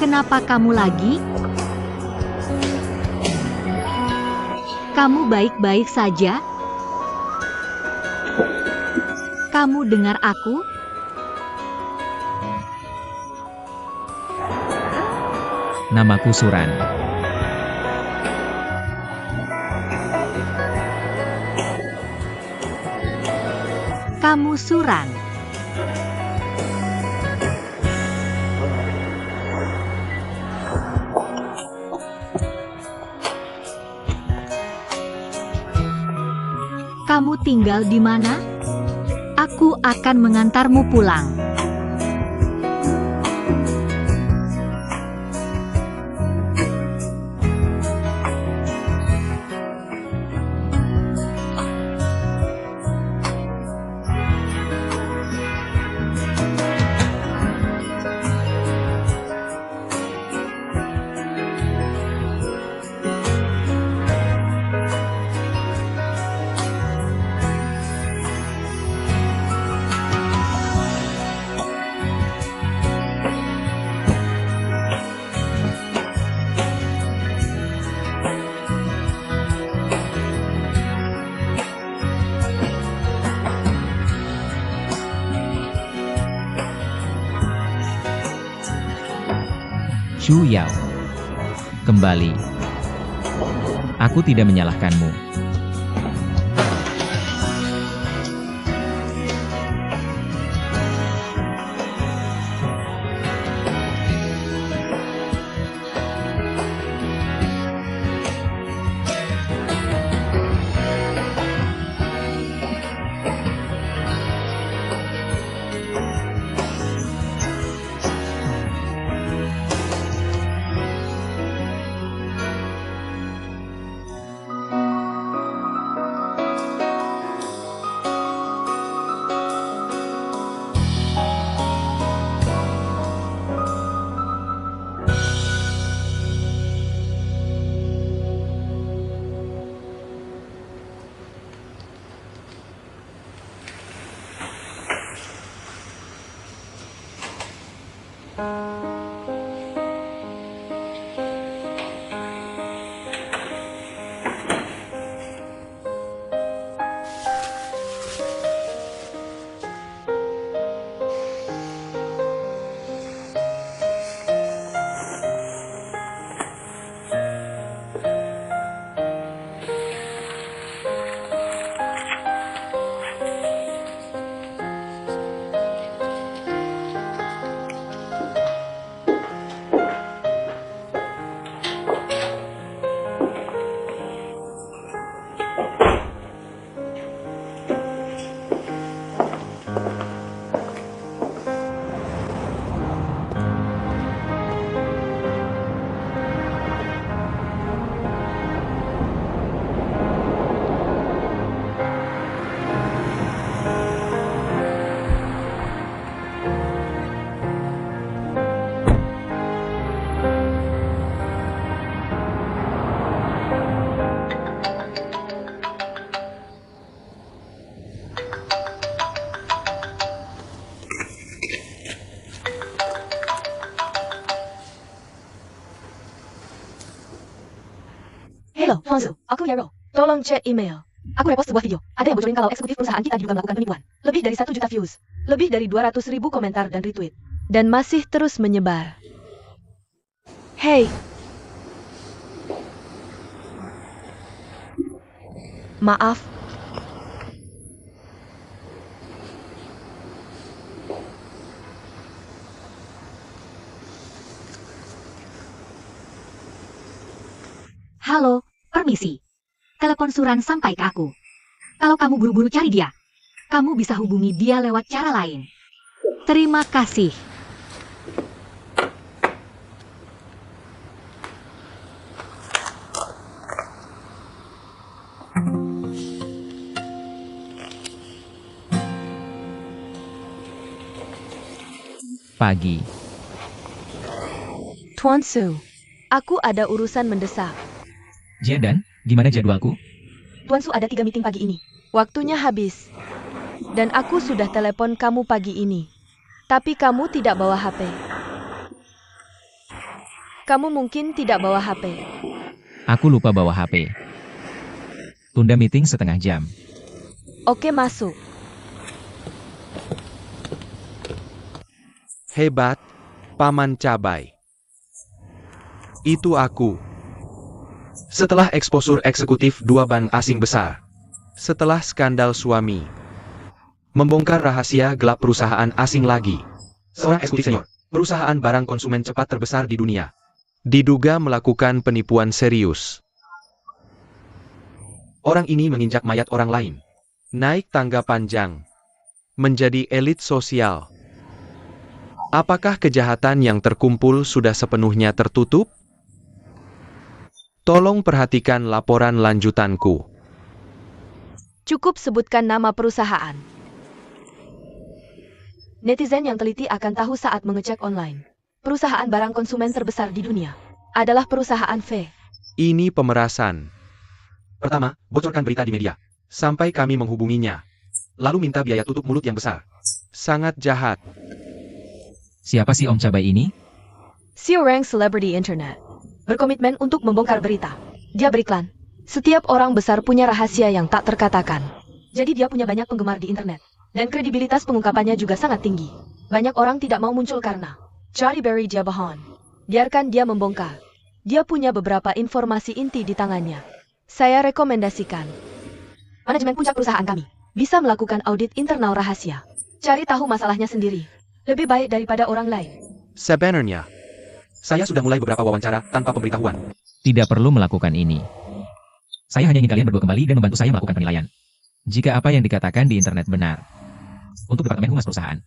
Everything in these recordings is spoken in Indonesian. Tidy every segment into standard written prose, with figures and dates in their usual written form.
Kenapa kamu lagi? Kamu baik-baik saja? Kamu dengar aku? Namaku Suran. Kamu Suran. Kamu tinggal di mana? Aku akan mengantarmu pulang. Xu Yao. Kembali. Aku tidak menyalahkanmu. Halo, Tuanzu, aku Yaro. Tolong cek email. Aku repost sebuah video. Ada yang bocorin kalau eksekutif perusahaan kita diduga melakukan penipuan. Lebih dari 1 juta views. Lebih dari 200.000 komentar dan retweet. Dan masih terus menyebar. Hey. Maaf. Halo, permisi. Telepon Suran sampai ke aku. Kalau kamu buru-buru cari dia, kamu bisa hubungi dia lewat cara lain. Terima kasih. Pagi. Tuan Su, aku ada urusan mendesak. Jadan, gimana jadwalku? Tuan Su ada 3 meeting pagi ini. Waktunya habis. Dan aku sudah telepon kamu pagi ini. Tapi kamu tidak bawa HP. Kamu mungkin tidak bawa HP. Aku lupa bawa HP. Tunda meeting setengah jam. Oke, masuk. Hebat, Paman Cabai. Itu aku. Setelah eksposur eksekutif dua bank asing besar. Setelah skandal suami. Membongkar rahasia gelap perusahaan asing lagi. Seorang eksekutif senior. Perusahaan barang konsumen cepat terbesar di dunia. Diduga melakukan penipuan serius. Orang ini menginjak mayat orang lain. Naik tangga panjang. Menjadi elit sosial. Apakah kejahatan yang terkumpul sudah sepenuhnya tertutup? Tolong perhatikan laporan lanjutanku. Cukup sebutkan nama perusahaan. Netizen yang teliti akan tahu saat mengecek online. Perusahaan barang konsumen terbesar di dunia adalah perusahaan V. Ini pemerasan. Pertama, bocorkan berita di media. Sampai kami menghubunginya. Lalu minta biaya tutup mulut yang besar. Sangat jahat. Siapa si Om Cabai ini? Si orang selebriti internet. Berkomitmen untuk membongkar berita. Dia beriklan. Setiap orang besar punya rahasia yang tak terkatakan. Jadi dia punya banyak penggemar di internet. Dan kredibilitas pengungkapannya juga sangat tinggi. Banyak orang tidak mau muncul karena Charlie Berry Jabahan. Biarkan dia membongkar. Dia punya beberapa informasi inti di tangannya. Saya rekomendasikan manajemen puncak perusahaan kami bisa melakukan audit internal rahasia. Cari tahu masalahnya sendiri. Lebih baik daripada orang lain. Sebenarnya, saya sudah mulai beberapa wawancara tanpa pemberitahuan. Tidak perlu melakukan ini. Saya hanya ingin kalian berdua kembali dan membantu saya melakukan penilaian. Jika apa yang dikatakan di internet benar. Untuk Departemen Humas Perusahaan.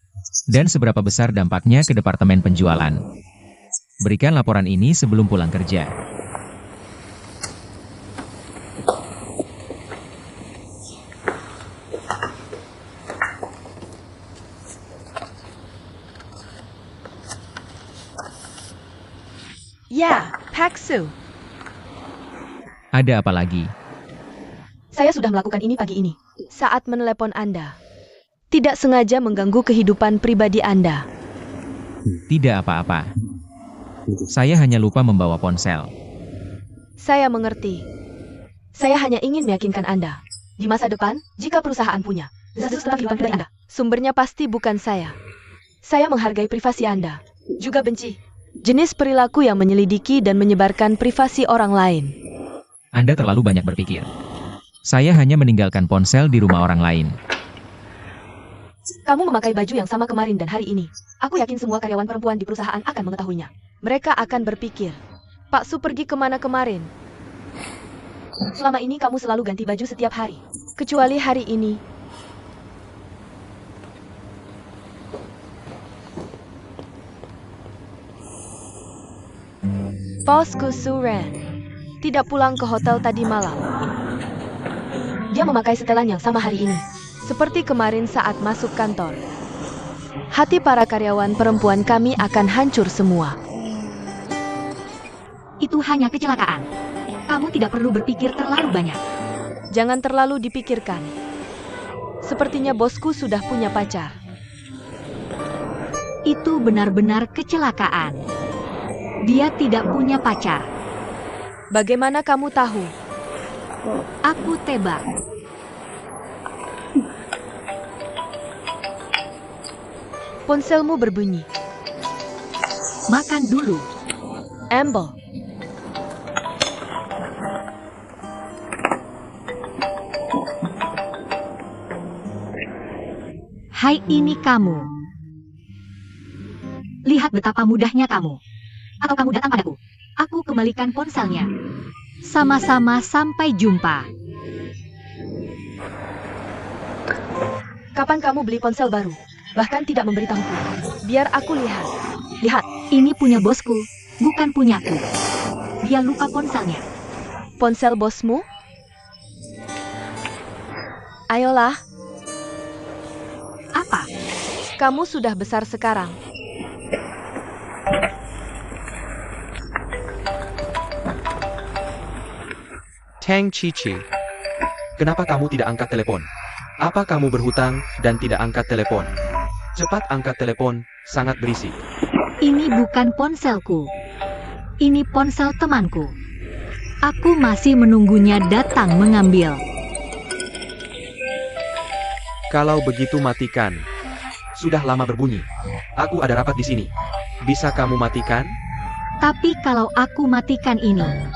Dan seberapa besar dampaknya ke Departemen Penjualan. Berikan laporan ini sebelum pulang kerja. Ya, Paksu. Ada apa lagi? Saya sudah melakukan ini pagi ini. Saat menelepon Anda. Tidak sengaja mengganggu kehidupan pribadi Anda. Tidak apa-apa. Saya hanya lupa membawa ponsel. Saya mengerti. Saya hanya ingin meyakinkan Anda. Di masa depan, jika perusahaan punya desas-desus tentang kehidupan pribadi Anda, sumbernya pasti bukan saya. Saya menghargai privasi Anda. Juga benci jenis perilaku yang menyelidiki dan menyebarkan privasi orang lain. Anda terlalu banyak berpikir. Saya hanya meninggalkan ponsel di rumah orang lain. Kamu memakai baju yang sama kemarin dan hari ini. Aku yakin semua karyawan perempuan di perusahaan akan mengetahuinya. Mereka akan berpikir, Pak Su pergi kemana kemarin? Selama ini kamu selalu ganti baju setiap hari. Kecuali hari ini. Bosku Suren tidak pulang ke hotel tadi malam. Dia memakai setelan yang sama hari ini. Seperti kemarin saat masuk kantor. Hati para karyawan perempuan kami akan hancur semua. Itu hanya kecelakaan. Kamu tidak perlu berpikir terlalu banyak. Jangan terlalu dipikirkan. Sepertinya bosku sudah punya pacar. Itu benar-benar kecelakaan. Dia tidak punya pacar. Bagaimana kamu tahu? Aku tebak. Ponselmu berbunyi. Makan dulu. Amble. Hai, ini kamu. Lihat betapa mudahnya kamu. Atau kamu datang padaku. Aku kembalikan ponselnya. Sama-sama, sampai jumpa. Kapan kamu beli ponsel baru? Bahkan tidak memberitahuku. Biar aku lihat. Lihat. Ini punya bosku, bukan punyaku. Dia lupa ponselnya. Ponsel bosmu? Ayolah. Apa? Kamu sudah besar sekarang. Tang Cici. Kenapa kamu tidak angkat telepon? Apa kamu berhutang dan tidak angkat telepon? Cepat angkat telepon, sangat berisik. Ini bukan ponselku. Ini ponsel temanku. Aku masih menunggunya datang mengambil. Kalau begitu matikan. Sudah lama berbunyi. Aku ada rapat di sini. Bisa kamu matikan? Tapi kalau aku matikan ini,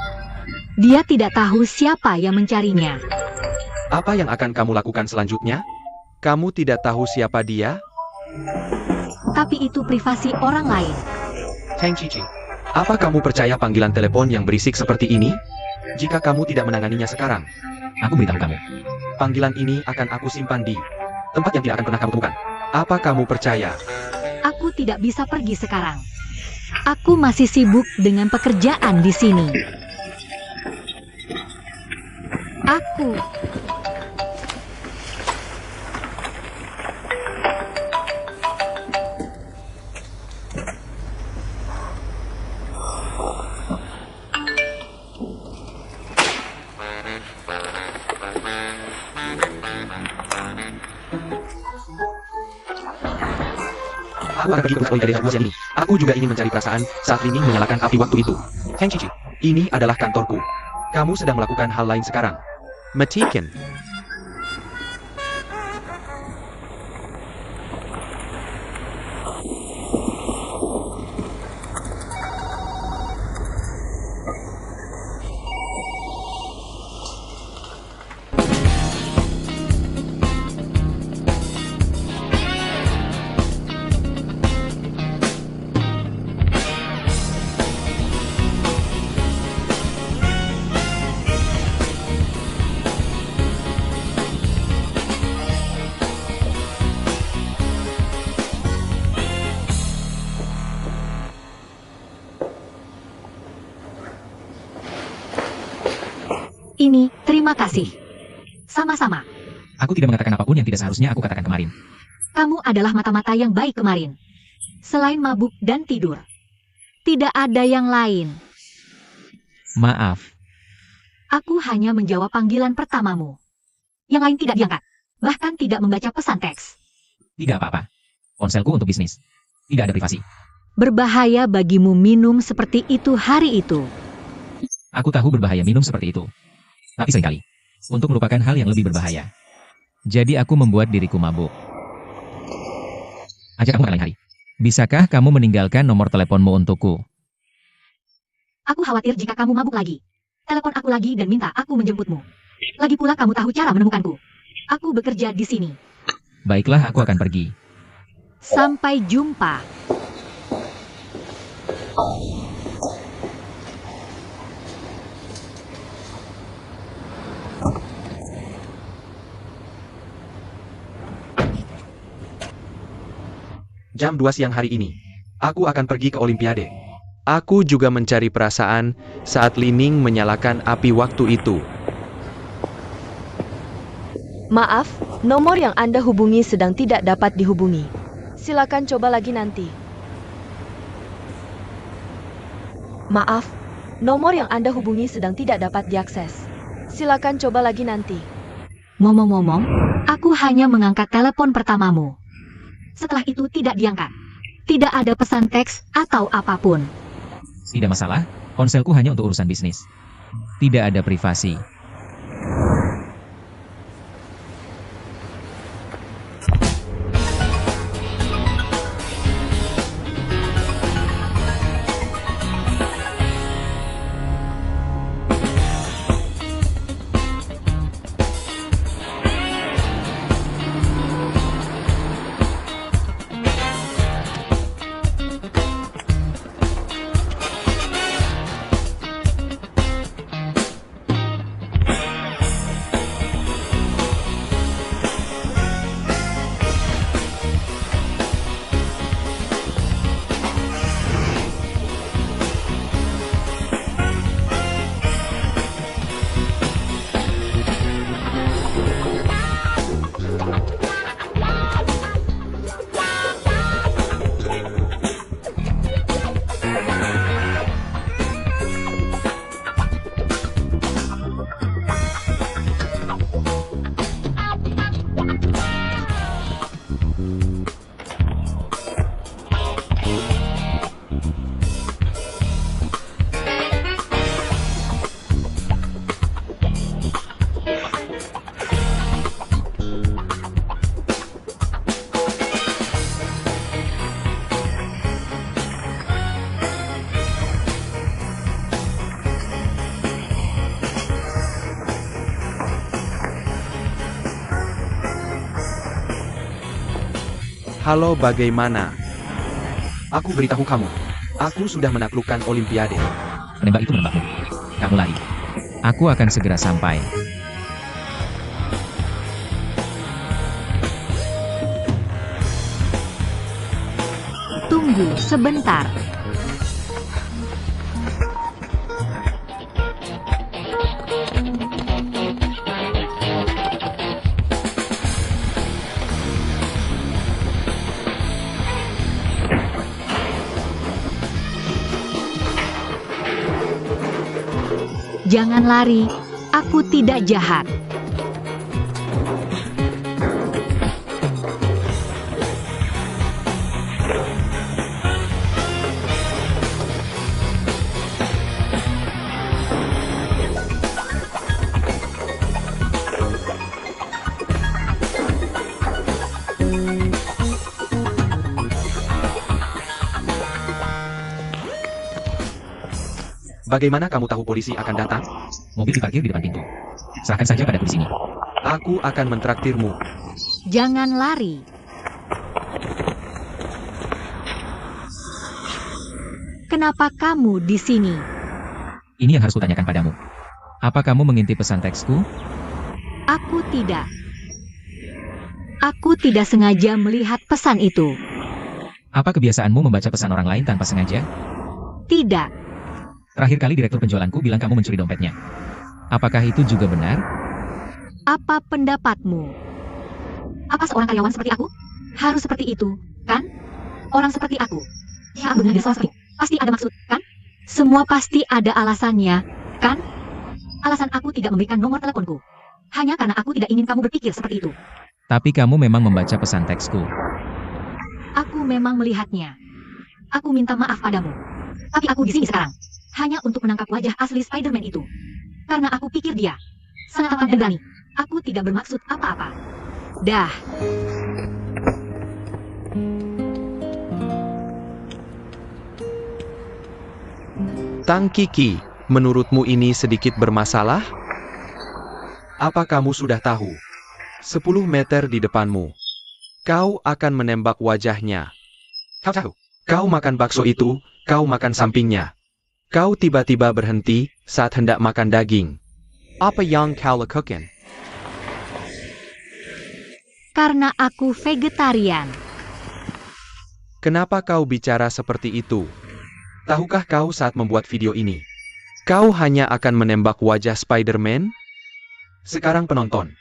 dia tidak tahu siapa yang mencarinya. Apa yang akan kamu lakukan selanjutnya? Kamu tidak tahu siapa dia? Tapi itu privasi orang lain. Heng Cici, apa kamu percaya panggilan telepon yang berisik seperti ini? Jika kamu tidak menanganinya sekarang, Aku beritahu kamu. panggilan ini akan aku simpan di tempat yang tidak akan pernah kamu temukan. Apa kamu percaya? Aku tidak bisa pergi sekarang. Aku masih sibuk dengan pekerjaan di sini. Aku Aku akan pergi ke Olimpiade Rusia ini. Aku juga ingin mencari perasaan saat Lining menyalakan api waktu itu. Heng Cici, ini adalah kantorku. Kamu sedang melakukan hal lain sekarang. Matikan. ini, terima kasih. Sama-sama. Aku tidak mengatakan apapun yang tidak seharusnya aku katakan kemarin. Kamu adalah mata-mata yang baik kemarin. Selain mabuk dan tidur. Tidak ada yang lain. Maaf. Aku hanya menjawab panggilan pertamamu. Yang lain tidak diangkat. Bahkan tidak membaca pesan teks. Tidak apa-apa. Ponselku untuk bisnis. Tidak ada privasi. Berbahaya bagimu minum seperti itu hari itu. Aku tahu berbahaya minum seperti itu. Tapi seringkali, untuk melupakan hal yang lebih berbahaya. Jadi aku membuat diriku mabuk. Ajak kamu makan lain hari. Bisakah kamu meninggalkan nomor teleponmu untukku? Aku khawatir jika kamu mabuk lagi. Telepon aku lagi dan minta aku menjemputmu. Lagi pula kamu tahu cara menemukanku. Aku bekerja di sini. Baiklah, aku akan pergi. Sampai jumpa. Jam 2 siang hari ini. Aku akan pergi ke Olimpiade. Aku juga mencari perasaan saat Lining menyalakan api waktu itu. Maaf, nomor yang Anda hubungi sedang tidak dapat dihubungi. Silakan coba lagi nanti. Maaf, nomor yang Anda hubungi sedang tidak dapat diakses. Silakan coba lagi nanti. Ngomong-ngomong, aku hanya mengangkat telepon pertamamu. Setelah itu tidak diangkat. Tidak ada pesan teks atau apapun. Tidak masalah, ponselku hanya untuk urusan bisnis. Tidak ada privasi. Halo, bagaimana? Aku beritahu kamu. Aku sudah menaklukkan Olimpiade. Penembak itu menembakmu. Kamu lari. Aku akan segera sampai. Tunggu sebentar. Jangan lari, aku tidak jahat. Bagaimana kamu tahu polisi akan datang? Mobil diparkir di depan pintu. Serahkan saja padaku di sini. Aku akan mentraktirmu. Jangan lari. Kenapa kamu di sini? Ini yang harus kutanyakan padamu. Apa kamu mengintip pesan teksku? Aku tidak. Aku tidak sengaja melihat pesan itu. Apa kebiasaanmu membaca pesan orang lain tanpa sengaja? Tidak. Terakhir kali direktur penjualanku bilang kamu mencuri dompetnya. Apakah itu juga benar? Apa pendapatmu? Apa seorang karyawan seperti aku harus seperti itu, kan? Orang seperti aku. Ya, benar seperti. Pasti ada maksud, kan? Semua pasti ada alasannya, kan? Alasan aku tidak memberikan nomor teleponku. Hanya karena aku tidak ingin kamu berpikir seperti itu. Tapi kamu memang membaca pesan teksku. Aku memang melihatnya. Aku minta maaf padamu. Tapi aku di sini sekarang hanya untuk menangkap wajah asli Spider-Man itu. Karena aku pikir dia sangat aman dan berani. Aku tidak bermaksud apa-apa. Dah. Tang Kiki, menurutmu ini sedikit bermasalah? Apa kamu sudah tahu? 10 meter di depanmu. Kau akan menembak wajahnya. Kau tahu? Kau makan bakso itu, kau makan sampingnya. Kau tiba-tiba berhenti saat hendak makan daging. Apa yang kau lakukan? Karena aku vegetarian. Kenapa kau bicara seperti itu? Tahukah kau saat membuat video ini? Kau hanya akan menembak wajah Spider-Man? Sekarang penonton.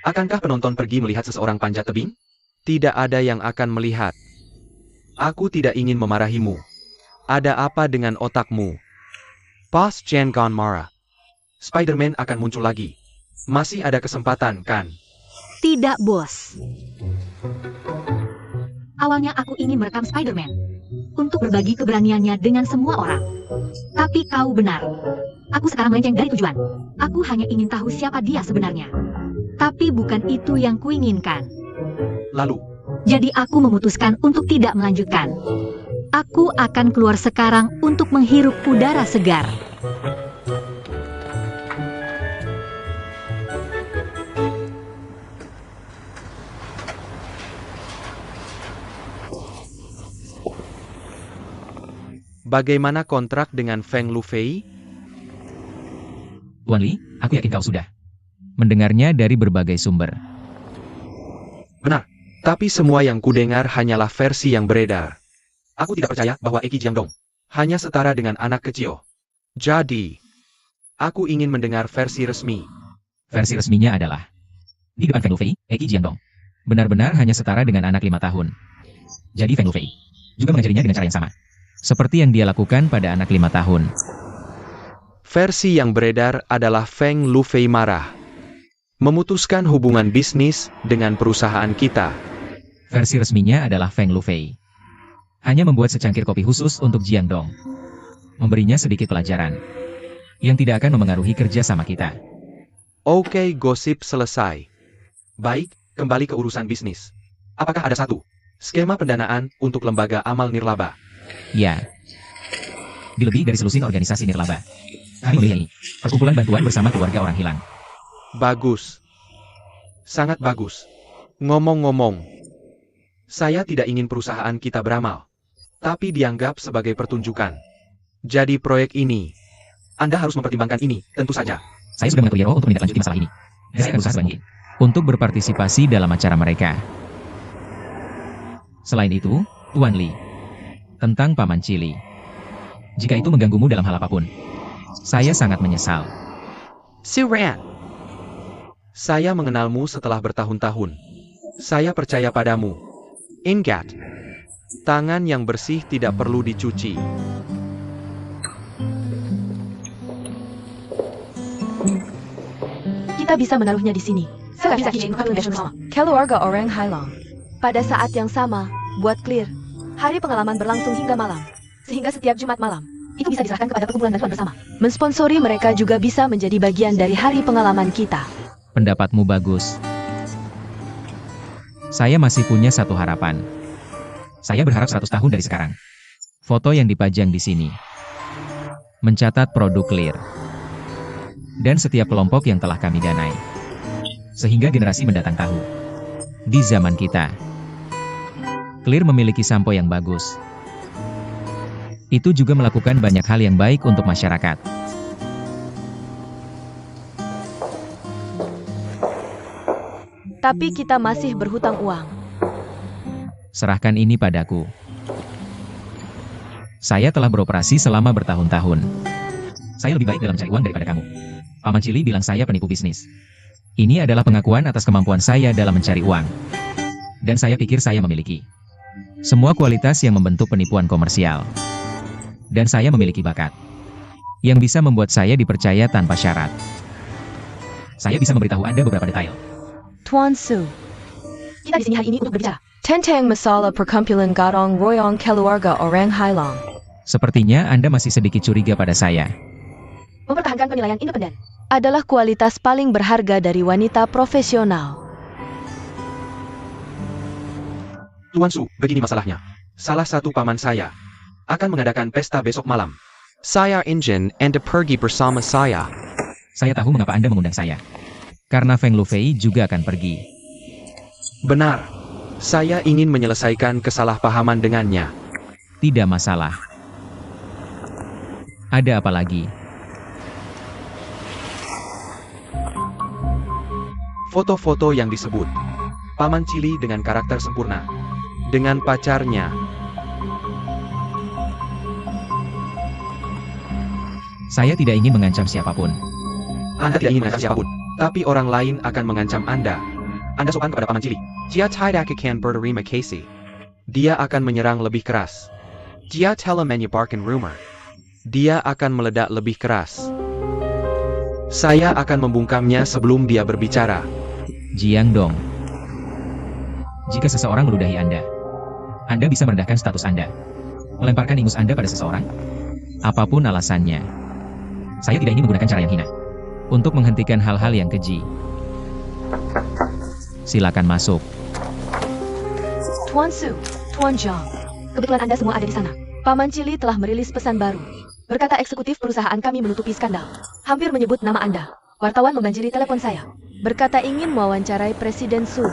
Akankah penonton pergi melihat seseorang panjat tebing? Tidak ada yang akan melihat. Aku tidak ingin memarahimu. Ada apa dengan otakmu? Pas jangan marah. Spider-Man akan muncul lagi. Masih ada kesempatan, kan? Tidak, bos. Awalnya aku ingin merekam Spider-Man untuk berbagi keberaniannya dengan semua orang. Tapi kau benar. Aku sekarang melenceng dari tujuan. Aku hanya ingin tahu siapa dia sebenarnya. Tapi bukan itu yang kuinginkan. Lalu, Jadi aku memutuskan untuk tidak melanjutkan. Aku akan keluar sekarang untuk menghirup udara segar. bagaimana kontrak dengan Feng Lufei? Tuan Li, aku yakin kau sudah mendengarnya dari berbagai sumber. Benar, tapi semua yang kudengar hanyalah versi yang beredar. Aku tidak percaya bahwa Eki Jiangdong hanya setara dengan anak kecil. Jadi, aku ingin mendengar versi resmi. Versi resminya adalah, di depan Feng Lufei, Eki Jiangdong benar-benar hanya setara dengan anak 5 tahun. Jadi Feng Lufei juga mengajarinya dengan cara yang sama, seperti yang dia lakukan pada anak 5 tahun. Versi yang beredar adalah Feng Lufei marah, memutuskan hubungan bisnis dengan perusahaan kita. Versi resminya adalah Feng Lufei hanya membuat secangkir kopi khusus untuk Jiangdong, memberinya sedikit pelajaran yang tidak akan memengaruhi kerja sama kita. Oke, gosip selesai. Baik, kembali ke urusan bisnis. Apakah ada satu skema pendanaan untuk lembaga amal nirlaba? Ya, di lebih dari selusin organisasi nirlaba. Hari mulia ini, perkumpulan bantuan bersama keluarga orang hilang. Bagus. Sangat bagus. Ngomong-ngomong, Saya tidak ingin perusahaan kita beramal, tapi dianggap sebagai pertunjukan. Jadi proyek ini, Anda harus mempertimbangkan ini, tentu saja. Saya sudah mengetahui Yero untuk menindaklanjuti masalah ini. Dan saya akan berusaha sebanyak untuk berpartisipasi dalam acara mereka. Selain itu, Tuan Lee, tentang Paman Chili. Jika itu mengganggumu dalam hal apapun, saya sangat menyesal. Suran. Saya mengenalmu setelah bertahun-tahun. Saya percaya padamu. Ingat, tangan yang bersih tidak perlu dicuci. Kita bisa menaruhnya di sini. Keluarga orang Hailong. Pada saat yang sama, buat clear, hari pengalaman berlangsung hingga malam. Sehingga setiap Jumat malam, itu bisa diserahkan kepada perkumpulan bantuan bersama. Mensponsori mereka juga bisa menjadi bagian dari hari pengalaman kita. Pendapatmu bagus. Saya masih punya satu harapan. Saya berharap 100 tahun dari sekarang. Foto yang dipajang di sini mencatat produk Clear dan setiap kelompok yang telah kami danai. Sehingga generasi mendatang tahu. Di zaman kita, Clear memiliki sampo yang bagus. Itu juga melakukan banyak hal yang baik untuk masyarakat. Tapi kita masih berhutang uang. Serahkan ini padaku. Saya telah beroperasi selama bertahun-tahun. Saya lebih baik dalam mencari uang daripada kamu. Paman Chili bilang saya penipu bisnis. Ini adalah pengakuan atas kemampuan saya dalam mencari uang. Dan saya pikir saya memiliki semua kualitas yang membentuk penipuan komersial. Dan saya memiliki bakat yang bisa membuat saya dipercaya tanpa syarat. Saya bisa memberitahu Anda beberapa detail. Tuan Su. Kita di sini hari ini untuk berbicara. Tentang masalah perkumpulan gotong royong keluarga orang Hailong. Sepertinya Anda masih sedikit curiga pada saya. Mempertahankan penilaian independen adalah kualitas paling berharga dari wanita profesional. Tuan Su, begini masalahnya. Salah satu paman saya akan mengadakan pesta besok malam. Saya ingin Anda pergi bersama saya. Saya tahu mengapa Anda mengundang saya. Karena Feng Lufei juga akan pergi. Benar. Saya ingin menyelesaikan kesalahpahaman dengannya. Tidak masalah. Ada apa lagi? Foto-foto yang disebut Paman Chili dengan karakter sempurna. Dengan pacarnya. Saya tidak ingin mengancam siapapun. Anda tidak ingin mengancam siapapun, tapi orang lain akan mengancam Anda. Anda sopan kepada Paman Chili. Dia tidak akan berterima kasih. Dia akan menyerang lebih keras. Dia telah menyebarkan rumor. Dia akan meledak lebih keras. Saya akan membungkamnya sebelum dia berbicara. Jiang Dong. Jika seseorang meludahi Anda bisa merendahkan status Anda. Melemparkan ingus Anda pada seseorang. Apapun alasannya. Saya tidak ingin menggunakan cara yang hina untuk menghentikan hal-hal yang keji. Silakan masuk. Tuan Su, Tuan Zhang. Kebetulan Anda semua ada di sana. Paman Chili telah merilis pesan baru. Berkata eksekutif perusahaan kami menutupi skandal. Hampir menyebut nama Anda. Wartawan membanjiri telepon saya. Berkata ingin mewawancarai Presiden Su.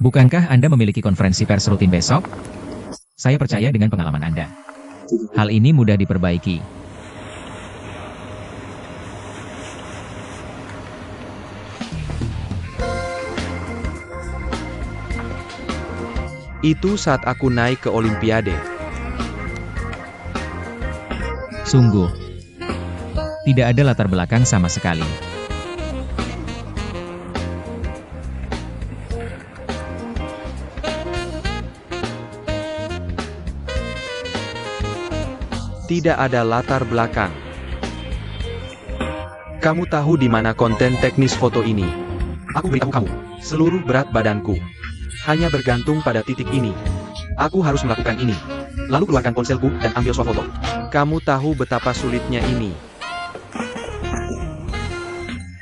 Bukankah Anda memiliki konferensi pers rutin besok? Saya percaya dengan pengalaman Anda. Hal ini mudah diperbaiki. Itu saat aku naik ke Olimpiade. Sungguh. Tidak ada latar belakang sama sekali. Tidak ada latar belakang. Kamu tahu di mana konten teknis foto ini? Aku beritahu kamu, seluruh berat badanku hanya bergantung pada titik ini. Aku harus melakukan ini. Lalu keluarkan ponselku dan ambil swafoto. Kamu tahu betapa sulitnya ini.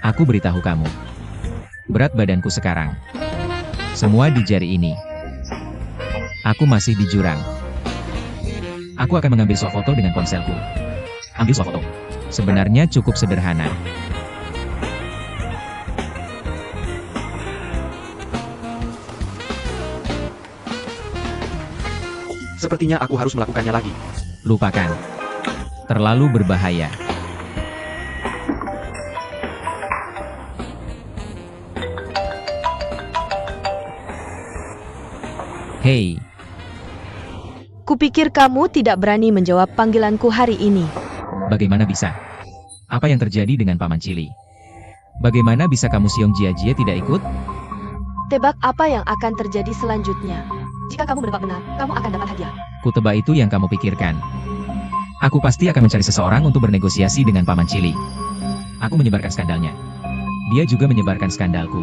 Aku beritahu kamu. Berat badanku sekarang. Semua di jari ini. Aku masih di jurang. Aku akan mengambil swafoto dengan ponselku. Ambil swafoto. Sebenarnya cukup sederhana. Sepertinya aku harus melakukannya lagi. Lupakan. Terlalu berbahaya. Hei, Kupikir kamu tidak berani menjawab panggilanku hari ini. bagaimana bisa? Apa yang terjadi dengan Paman Cili? Bagaimana bisa kamu Siong Jia tidak ikut? Tebak apa yang akan terjadi selanjutnya. Jika kamu menebak benar, kamu akan dapat hadiah. Kutebak itu yang kamu pikirkan. Aku pasti akan mencari seseorang untuk bernegosiasi dengan Paman Cili. Aku menyebarkan skandalnya. Dia juga menyebarkan skandalku.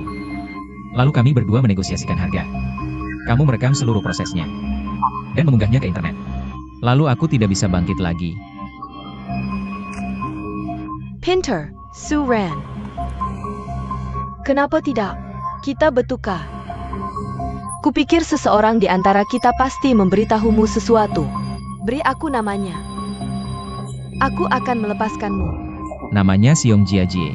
Lalu kami berdua menegosiasikan harga. Kamu merekam seluruh prosesnya. Dan mengunggahnya ke internet. Lalu aku tidak bisa bangkit lagi. Pinter, Su Ran. Kenapa tidak? Kita bertukar. Kupikir seseorang di antara kita pasti memberitahumu sesuatu. Beri aku namanya. Aku akan melepaskanmu. Namanya Siong Jia Jie.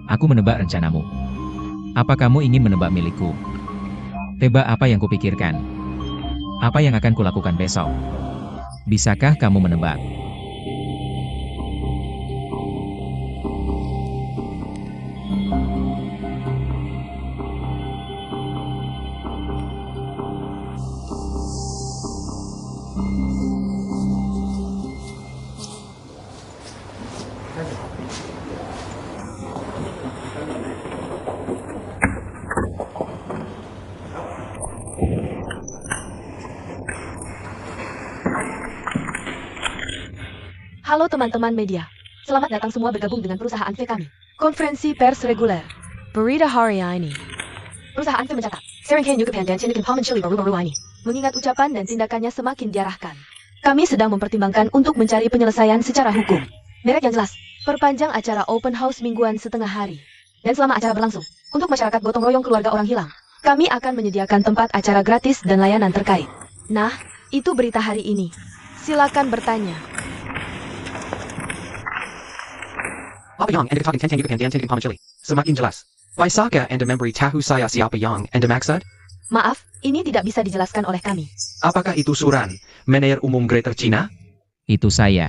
Aku menebak rencanamu. Apa kamu ingin menebak milikku? Tebak apa yang kupikirkan? Apa yang akan kulakukan besok? Bisakah kamu menebak? Halo teman-teman media. Selamat datang semua bergabung dengan perusahaan V kami. Konferensi pers reguler. Berita hari ini. Perusahaan V mencatat, Serenghae Yukapan dan Chindikan Paman Cili baru-baru ini. Mengingat ucapan dan tindakannya semakin diarahkan. Kami sedang mempertimbangkan untuk mencari penyelesaian secara hukum. Merek yang jelas, perpanjang acara open house mingguan setengah hari. Dan selama acara berlangsung, untuk masyarakat gotong royong keluarga orang hilang, kami akan menyediakan tempat acara gratis dan layanan terkait. Nah, itu berita hari ini. Silakan bertanya. Apa yang anda katakan tentang Yukapan dan Chindikan Paman Cili? Semakin jelas. Bisakah anda memberi tahu saya siapa yang anda maksud? Maaf, ini tidak bisa dijelaskan oleh kami. Apakah itu Suran, manajer umum Greater China? Itu saya.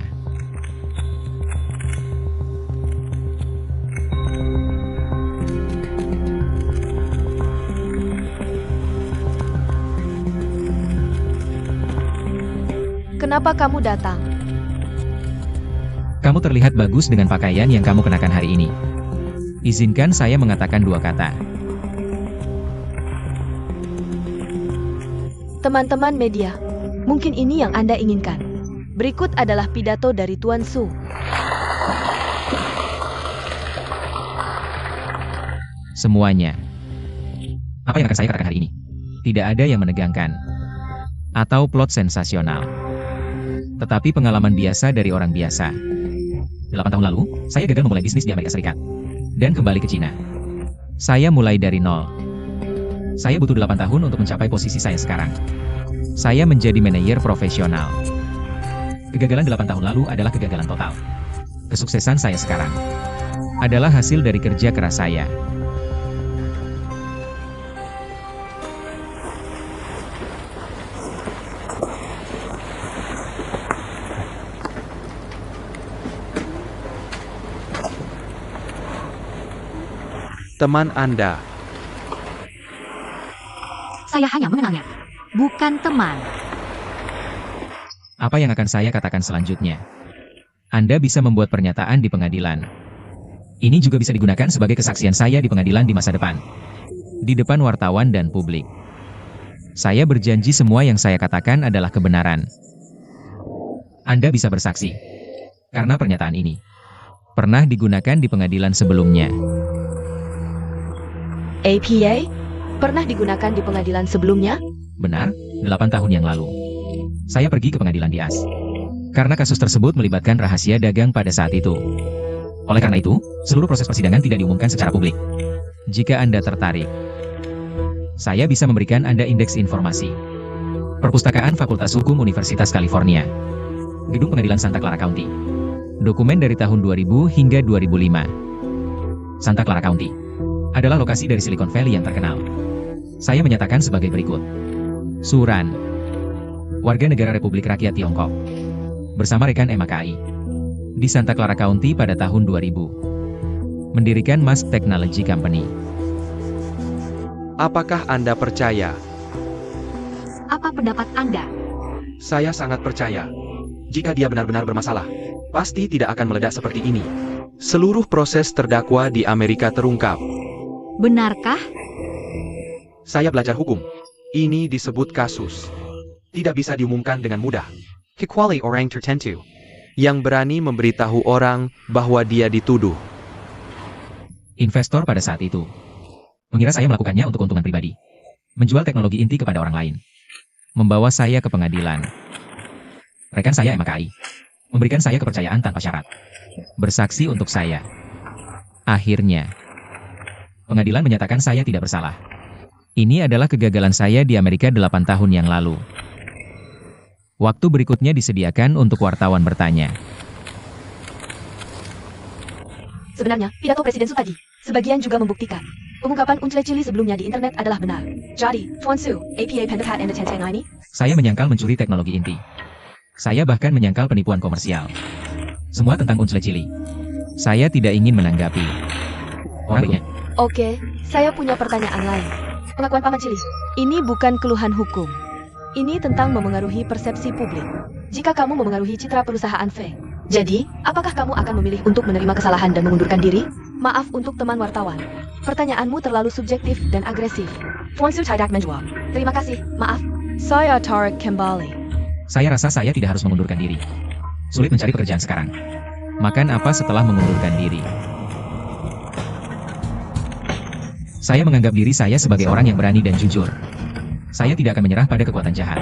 Kenapa kamu datang? Kamu terlihat bagus dengan pakaian yang kamu kenakan hari ini. Izinkan saya mengatakan dua kata. Teman-teman media, mungkin ini yang Anda inginkan. Berikut adalah pidato dari Tuan Su. Semuanya. Apa yang akan saya katakan hari ini? Tidak ada yang menegangkan. Atau plot sensasional. Tetapi pengalaman biasa dari orang biasa. 8 tahun lalu, saya gagal memulai bisnis di Amerika Serikat. Dan kembali ke Cina. Saya mulai dari nol. Saya butuh 8 tahun untuk mencapai posisi saya sekarang. Saya menjadi manajer profesional. Kegagalan 8 tahun lalu adalah kegagalan total. Kesuksesan saya sekarang adalah hasil dari kerja keras saya. Teman Anda. Saya hanya mengenalnya. Bukan teman. Apa yang akan saya katakan selanjutnya? Anda bisa membuat pernyataan di pengadilan. Ini juga bisa digunakan sebagai kesaksian saya di pengadilan di masa depan. Di depan wartawan dan publik. Saya berjanji semua yang saya katakan adalah kebenaran. Anda bisa bersaksi. Karena pernyataan ini pernah digunakan di pengadilan sebelumnya. APA? Pernah digunakan di pengadilan sebelumnya? Benar, 8 tahun yang lalu. Saya pergi ke pengadilan di AS. Karena kasus tersebut melibatkan rahasia dagang pada saat itu. Oleh karena itu, seluruh proses persidangan tidak diumumkan secara publik. Jika Anda tertarik, saya bisa memberikan Anda indeks informasi. Perpustakaan Fakultas Hukum Universitas California. Gedung Pengadilan Santa Clara County. Dokumen dari tahun 2000 hingga 2005. Santa Clara County adalah lokasi dari Silicon Valley yang terkenal. Saya menyatakan sebagai berikut. Suran, warga negara Republik Rakyat Tiongkok, bersama rekan MAKI, di Santa Clara County pada tahun 2000, mendirikan Musk Technology Company. Apakah Anda percaya? Apa pendapat Anda? Saya sangat percaya. Jika dia benar-benar bermasalah, pasti tidak akan meledak seperti ini. Seluruh proses terdakwa di Amerika terungkap. Benarkah? Saya belajar hukum. Ini disebut kasus. Tidak bisa diumumkan dengan mudah. Kecuali orang tertentu yang berani memberitahu orang bahwa dia dituduh. Investor pada saat itu mengira saya melakukannya untuk keuntungan pribadi. Menjual teknologi inti kepada orang lain. Membawa saya ke pengadilan. Rekan saya MAKI memberikan saya kepercayaan tanpa syarat. Bersaksi untuk saya. Akhirnya, pengadilan menyatakan saya tidak bersalah. Ini adalah kegagalan saya di Amerika 8 tahun yang lalu. Waktu berikutnya disediakan untuk wartawan bertanya. Sebenarnya, pidato Presiden Su tadi, sebagian juga membuktikan. Pengungkapan Uncle Cili sebelumnya di internet adalah benar. Jadi, Tuan Su, APA Pendekat and the Tenteng ini, Saya menyangkal mencuri teknologi inti. Saya bahkan menyangkal penipuan komersial. Semua tentang Uncle Cili. Saya tidak ingin menanggapi. Orangnya. Oke, saya punya pertanyaan lain. Pengakuan Paman Cili, ini bukan keluhan hukum. Ini tentang memengaruhi persepsi publik. Jika kamu memengaruhi citra perusahaan Feng, jadi, apakah kamu akan memilih untuk menerima kesalahan dan mengundurkan diri? Maaf untuk teman wartawan. Pertanyaanmu terlalu subjektif dan agresif. Tuan Su tidak menjawab. Terima kasih, maaf. Saya tarik kembali. Saya rasa saya tidak harus mengundurkan diri. Sulit mencari pekerjaan sekarang. Makan apa setelah mengundurkan diri? Saya menganggap diri saya sebagai orang yang berani dan jujur. Saya tidak akan menyerah pada kekuatan jahat.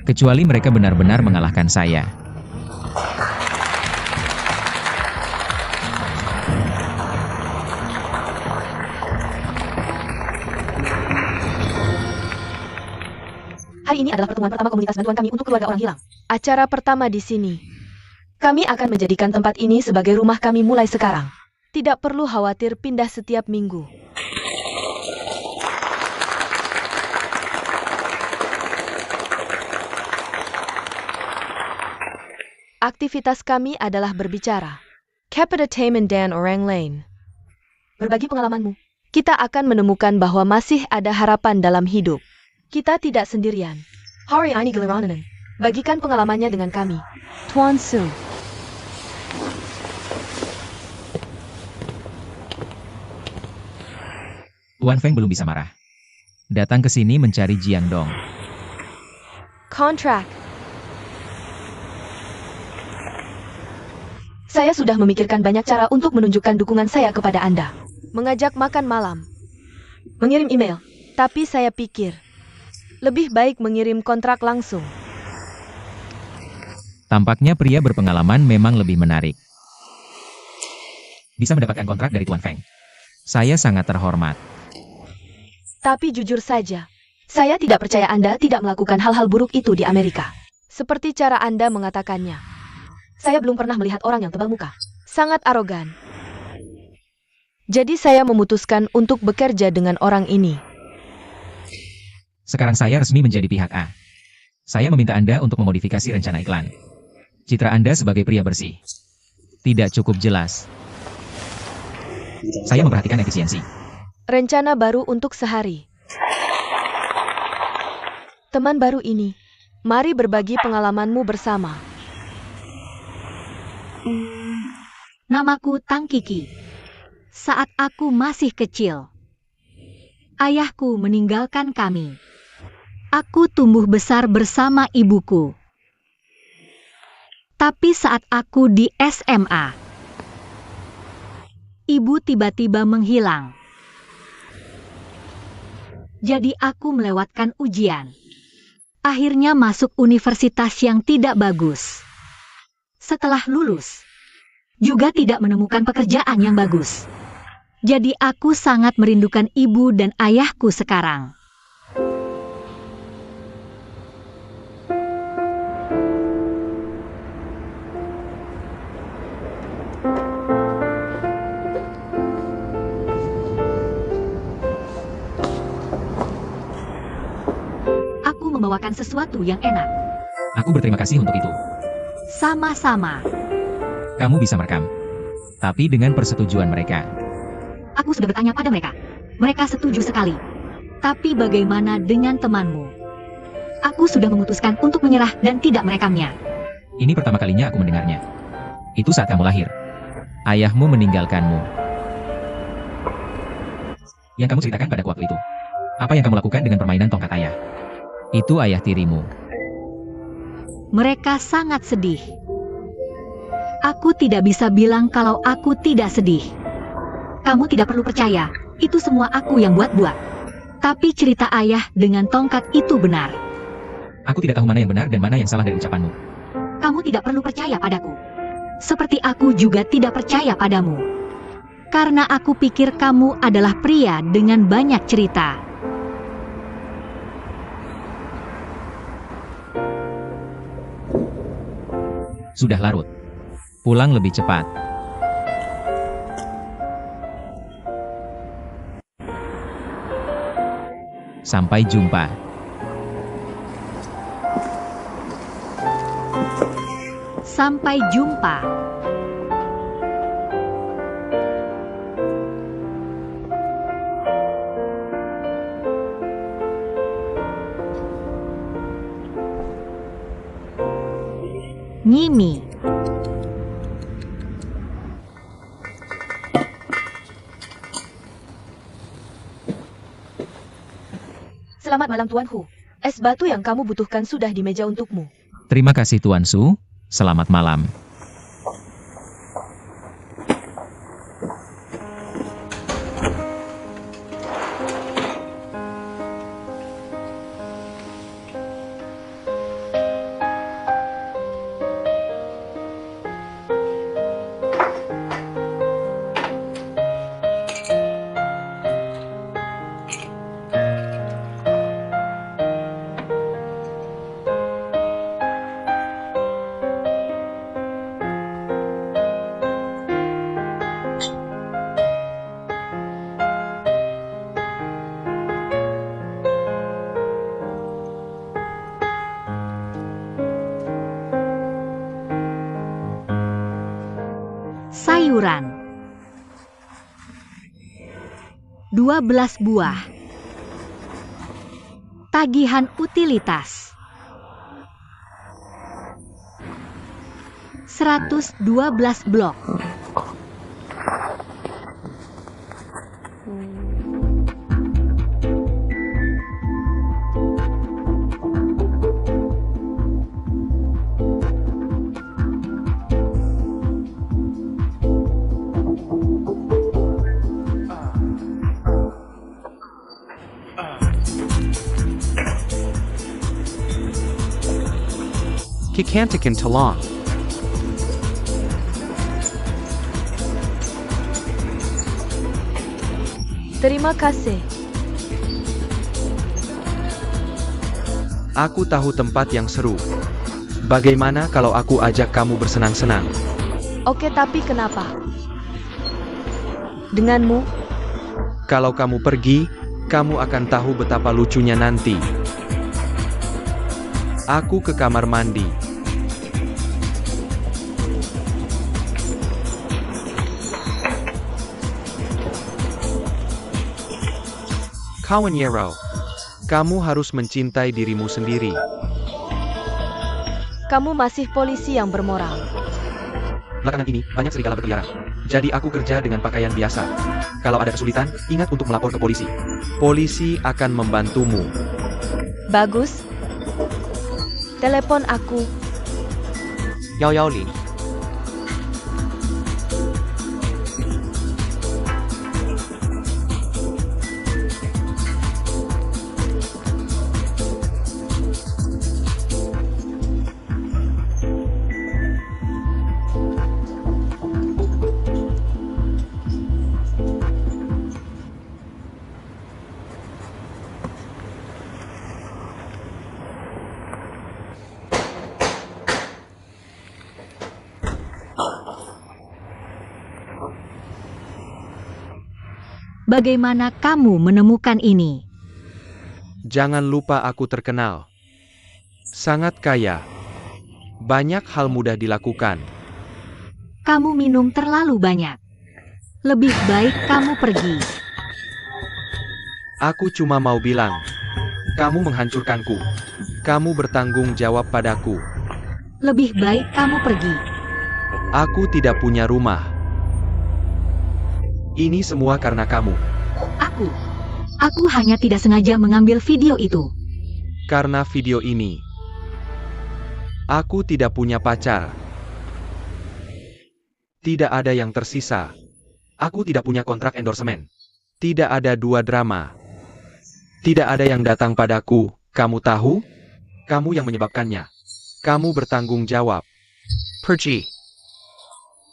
Kecuali mereka benar-benar mengalahkan saya. Hari ini adalah pertemuan pertama komunitas bantuan kami untuk keluarga orang hilang. Acara pertama di sini. Kami akan menjadikan tempat ini sebagai rumah kami mulai sekarang. Tidak perlu khawatir pindah setiap minggu. Aktivitas kami adalah berbicara. Capitainment dan orang lain. Berbagi pengalamanmu. Kita akan menemukan bahwa masih ada harapan dalam hidup. Kita tidak sendirian. Hari ini giliran. Bagikan pengalamannya dengan kami. Tuan Su. Tuan Feng belum bisa marah. Datang ke sini mencari Jiang Dong. Kontrak. Saya sudah memikirkan banyak cara untuk menunjukkan dukungan saya kepada Anda. Mengajak makan malam. Mengirim email. Tapi saya pikir, lebih baik mengirim kontrak langsung. Tampaknya pria berpengalaman memang lebih menarik. Bisa mendapatkan kontrak dari Tuan Feng. Saya sangat terhormat. Tapi jujur saja, saya tidak percaya Anda tidak melakukan hal-hal buruk itu di Amerika. Seperti cara Anda mengatakannya. Saya belum pernah melihat orang yang tebal muka. Sangat arogan. Jadi saya memutuskan untuk bekerja dengan orang ini. Sekarang saya resmi menjadi pihak A. Saya meminta Anda untuk memodifikasi rencana iklan. Citra Anda sebagai pria bersih tidak cukup jelas. Saya memperhatikan efisiensi. Rencana baru untuk sehari. Teman baru ini, mari berbagi pengalamanmu bersama. Namaku Tang Kiki. Saat aku masih kecil, ayahku meninggalkan kami. Aku tumbuh besar bersama ibuku. Tapi saat aku di SMA, ibu tiba-tiba menghilang. Jadi aku melewatkan ujian. Akhirnya masuk universitas yang tidak bagus. Setelah lulus, juga tidak menemukan pekerjaan yang bagus. Jadi aku sangat merindukan ibu dan ayahku sekarang. membawakan sesuatu yang enak. Aku berterima kasih untuk itu. Sama-sama. Kamu bisa merekam. Tapi dengan persetujuan mereka. Aku sudah bertanya pada mereka. Mereka setuju sekali. Tapi bagaimana dengan temanmu? Aku sudah memutuskan untuk menyerah dan tidak merekamnya. Ini pertama kalinya aku mendengarnya. Itu saat kamu lahir. Ayahmu meninggalkanmu. Yang kamu ceritakan pada waktu itu. Apa yang kamu lakukan dengan permainan tongkat ayah? Itu ayah tirimu. Mereka sangat sedih. Aku tidak bisa bilang kalau aku tidak sedih. Kamu tidak perlu percaya, itu semua aku yang buat-buat. Tapi cerita ayah dengan tongkat itu benar. Aku tidak tahu mana yang benar dan mana yang salah dari ucapanmu. Kamu tidak perlu percaya padaku. Seperti aku juga tidak percaya padamu. Karena aku pikir kamu adalah pria dengan banyak cerita. Sudah larut. Pulang lebih cepat. Sampai jumpa. Sampai jumpa. Nyimi. Selamat malam Tuan Hu. Es batu yang kamu butuhkan sudah di meja untukmu. Terima kasih Tuan Su. Selamat malam. Sayuran 12 buah. Tagihan utilitas 112 blok. Kikantikan Talong. Terima kasih. Aku tahu tempat yang seru. Bagaimana kalau aku ajak kamu bersenang-senang? Oke, tapi kenapa? Denganmu, Kalau kamu pergi, kamu akan tahu betapa lucunya nanti. Aku ke kamar mandi. Kawan Yero, kamu harus mencintai dirimu sendiri. kamu masih polisi yang bermoral. Belakangan ini, banyak serigala berkeliaran. Jadi aku kerja dengan pakaian biasa. Kalau ada kesulitan, ingat untuk melapor ke polisi. Polisi akan membantumu. Bagus. Telepon aku. 110. Bagaimana kamu menemukan ini? Jangan lupa aku terkenal. Sangat kaya. Banyak hal mudah dilakukan. Kamu minum terlalu banyak. Lebih baik kamu pergi. Aku cuma mau bilang, kamu menghancurkanku. Kamu bertanggung jawab padaku. Lebih baik kamu pergi. Aku tidak punya rumah. Ini semua karena kamu. Aku hanya tidak sengaja mengambil video itu. Karena video ini. Aku tidak punya pacar. Tidak ada yang tersisa. Aku tidak punya kontrak endorsemen. Tidak ada 2 drama. Tidak ada yang datang padaku. Kamu tahu? Kamu yang menyebabkannya. Kamu bertanggung jawab. Pergi.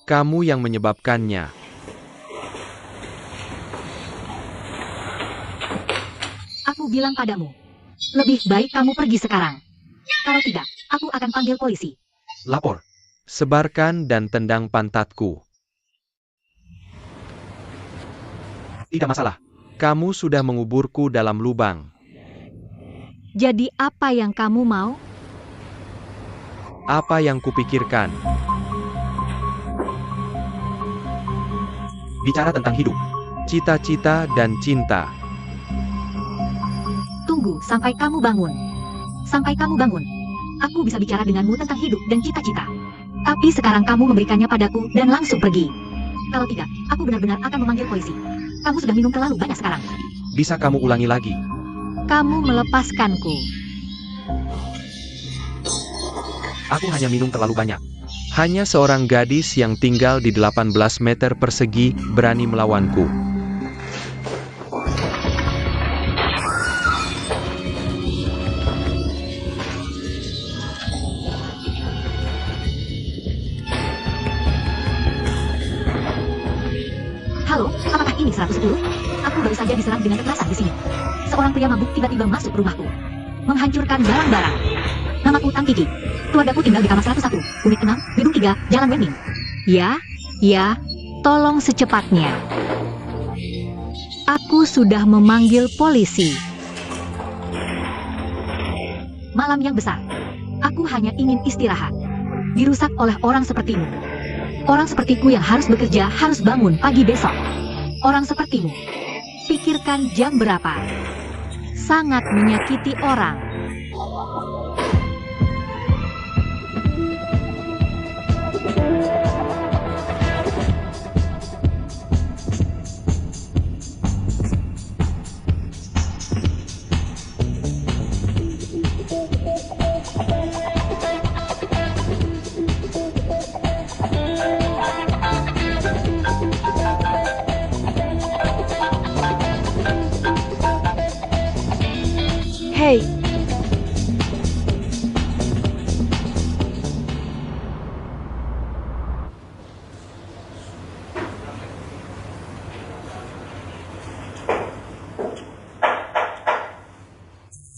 Kamu yang menyebabkannya. Aku bilang padamu. Lebih baik kamu pergi sekarang. Kalau tidak, aku akan panggil polisi. Lapor. Sebarkan dan tendang pantatku. Tidak masalah. Kamu sudah menguburku dalam lubang. Jadi apa yang kamu mau? Apa yang kupikirkan? Bicara tentang hidup, cita-cita dan cinta. Tunggu sampai kamu bangun. Sampai kamu bangun. Aku bisa bicara denganmu tentang hidup dan cita-cita. Tapi sekarang kamu memberikannya padaku dan langsung pergi. Kalau tidak, aku benar-benar akan memanggil polisi. Kamu sudah minum terlalu banyak sekarang. Bisa kamu ulangi lagi? Kamu melepaskanku. Aku hanya minum terlalu banyak. Hanya seorang gadis yang tinggal di 18 meter persegi berani melawanku. Halo, apakah ini 110? Aku baru saja diserang dengan kekerasan di sini. Seorang pria mabuk tiba-tiba masuk rumahku. Menghancurkan barang-barang. Namaku Tang Kiki. Keluargaku tinggal di kamar 101, unit 6, gedung 3, Jalan Wenning. Ya, tolong secepatnya. Aku sudah memanggil polisi. Malam yang besar. Aku hanya ingin istirahat. Dirusak oleh orang sepertimu. Orang sepertiku yang harus bekerja harus bangun pagi besok. Orang sepertimu. Pikirkan jam berapa. Sangat menyakiti orang. Hey,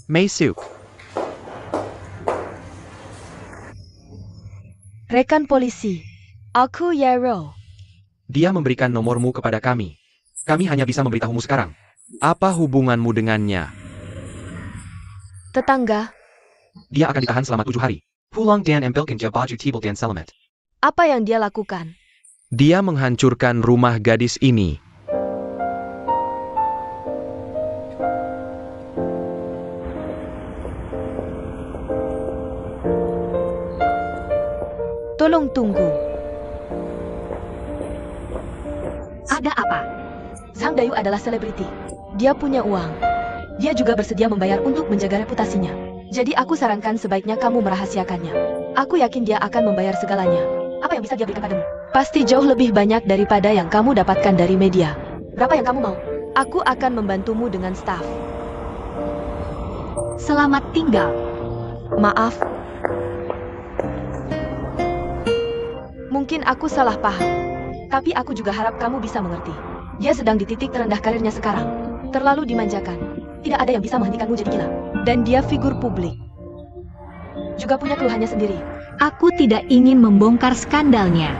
Maesuk. rekan polisi. Aku Yaro. Dia memberikan nomormu kepada kami. Kami hanya bisa memberitahumu sekarang. Apa hubunganmu dengannya? Tetangga, Dia akan ditahan selama 7 hari. Pulang dan ambilkan baju tibel dan selamat. apa yang dia lakukan? Dia menghancurkan rumah gadis ini. Tolong tunggu. Ada apa? Zhang Dayu adalah selebriti. Dia punya uang. Dia juga bersedia membayar untuk menjaga reputasinya. Jadi aku sarankan sebaiknya kamu merahasiakannya. Aku yakin dia akan membayar segalanya. Apa yang bisa dia berikan padamu? Pasti jauh lebih banyak daripada yang kamu dapatkan dari media. Berapa yang kamu mau? Aku akan membantumu dengan staf. Selamat tinggal. Maaf. Mungkin aku salah paham. Tapi aku juga harap kamu bisa mengerti. Dia sedang di titik terendah karirnya sekarang. Terlalu dimanjakan. Tidak ada yang bisa menghentikanmu jadi gila. Dan dia figur publik. Juga punya keluhannya sendiri. Aku tidak ingin membongkar skandalnya.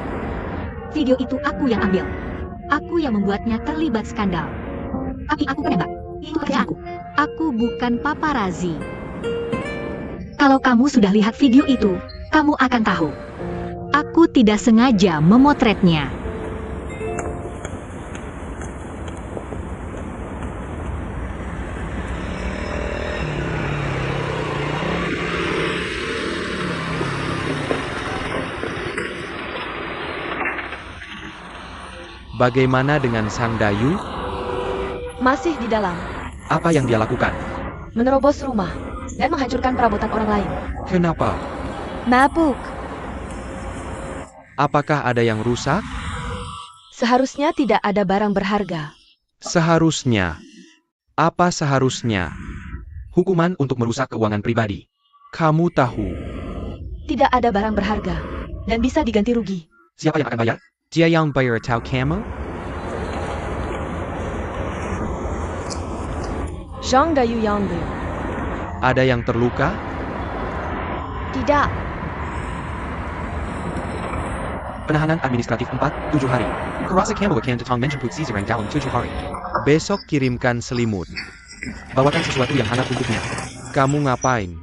Video itu aku yang ambil. Aku yang membuatnya terlibat skandal. Tapi aku penembak. Itu kerja aku. Aku bukan paparazi. Kalau kamu sudah lihat video itu, kamu akan tahu. Aku tidak sengaja memotretnya. Bagaimana dengan Sang Dayu? Masih di dalam, Apa yang dia lakukan? menerobos rumah, dan menghancurkan perabotan orang lain. Kenapa? Mabuk. Apakah ada yang rusak? Seharusnya tidak ada barang berharga. Seharusnya. Apa seharusnya? Hukuman untuk merusak keuangan pribadi. Kamu tahu. Tidak ada barang berharga, dan bisa diganti rugi. Siapa yang akan bayar? Dia yang bayar atau kamu? Zhang Dayu Yanglu. Ada yang terluka? Tidak. Penahanan administratif 4-7 hari. Kurasa kamu akan datang menjemput seseorang dalam 7 hari. Besok kirimkan selimut. Bawakan sesuatu yang hangat untuknya. Kamu ngapain?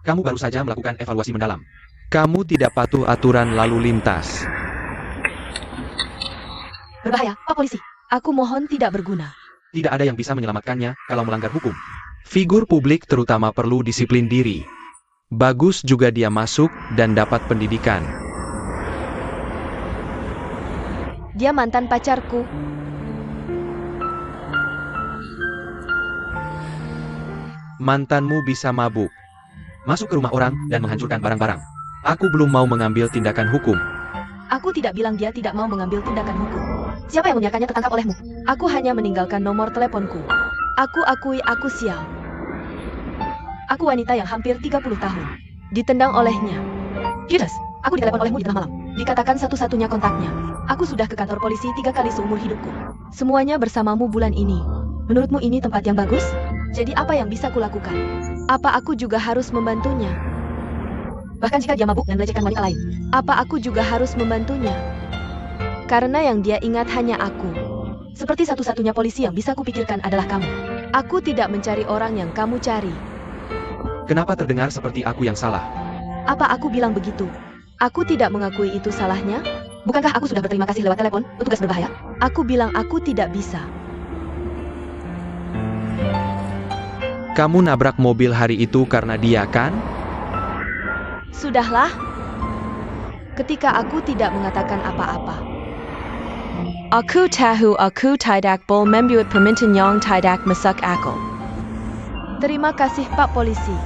Kamu baru saja melakukan evaluasi mendalam. Kamu tidak patuh aturan lalu lintas. Berbahaya, Pak Polisi. Aku mohon tidak berguna. Tidak ada yang bisa menyelamatkannya kalau melanggar hukum. Figur publik terutama perlu disiplin diri. Bagus juga dia masuk dan dapat pendidikan. Dia mantan pacarku. Mantanmu bisa mabuk, masuk ke rumah orang dan menghancurkan barang-barang. Aku belum mau mengambil tindakan hukum. Aku tidak bilang dia tidak mau mengambil tindakan hukum. Siapa yang membiarkannya tertangkap olehmu? Aku hanya meninggalkan nomor teleponku. Aku akui aku sial. Aku wanita yang hampir 30 tahun. Ditendang olehnya. Judas, aku ditelepon olehmu di tengah malam. Dikatakan satu-satunya kontaknya. Aku sudah ke kantor polisi 3 kali seumur hidupku. Semuanya bersamamu bulan ini. Menurutmu ini tempat yang bagus? Jadi apa yang bisa kulakukan? Apa aku juga harus membantunya? Bahkan jika dia mabuk dan melecehkan wanita lain. Apa aku juga harus membantunya? Karena yang dia ingat hanya aku. Seperti satu-satunya polisi yang bisa kupikirkan adalah kamu. Aku tidak mencari orang yang kamu cari. Kenapa terdengar seperti aku yang salah? Apa aku bilang begitu? Aku tidak mengakui itu salahnya? Bukankah aku sudah berterima kasih lewat telepon, petugas berbahaya? Aku bilang aku tidak bisa. Kamu nabrak mobil hari itu karena dia kan? Sudahlah. Ketika aku tidak mengatakan apa-apa. Aku tahu aku tidak boleh membuat permintaan yang tidak masuk akal. Terima kasih Pak Polisi.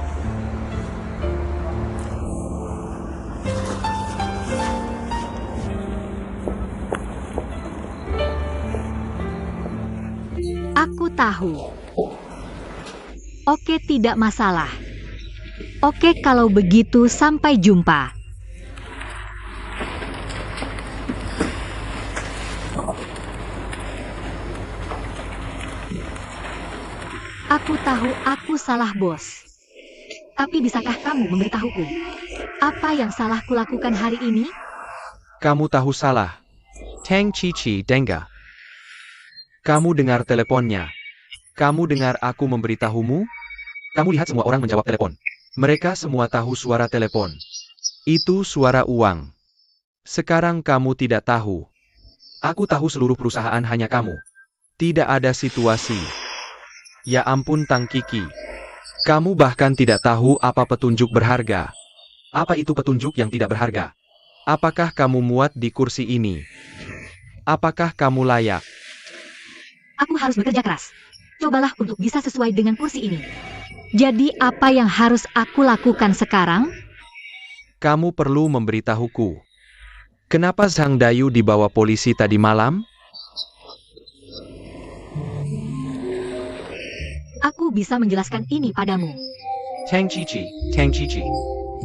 Aku tahu. Oke, tidak masalah. Oke, kalau begitu sampai jumpa. Aku tahu aku salah, bos. Tapi bisakah kamu memberitahuku apa yang salah kulakukan hari ini? Kamu tahu salah. Tang Cici Denga. Kamu dengar teleponnya. Kamu dengar aku memberitahumu? Kamu lihat semua orang menjawab telepon. Mereka semua tahu suara telepon. Itu suara uang. Sekarang kamu tidak tahu. Aku tahu seluruh perusahaan hanya kamu. Tidak ada situasi. Ya ampun Tang Kiki. Kamu bahkan tidak tahu apa petunjuk berharga. Apa itu petunjuk yang tidak berharga? Apakah kamu muat di kursi ini? Apakah kamu layak? Aku harus bekerja keras. Cobalah untuk bisa sesuai dengan kursi ini. Jadi apa yang harus aku lakukan sekarang? Kamu perlu memberitahuku. Kenapa Zhang Dayu dibawa polisi tadi malam? Aku bisa menjelaskan ini padamu. Tang Cici.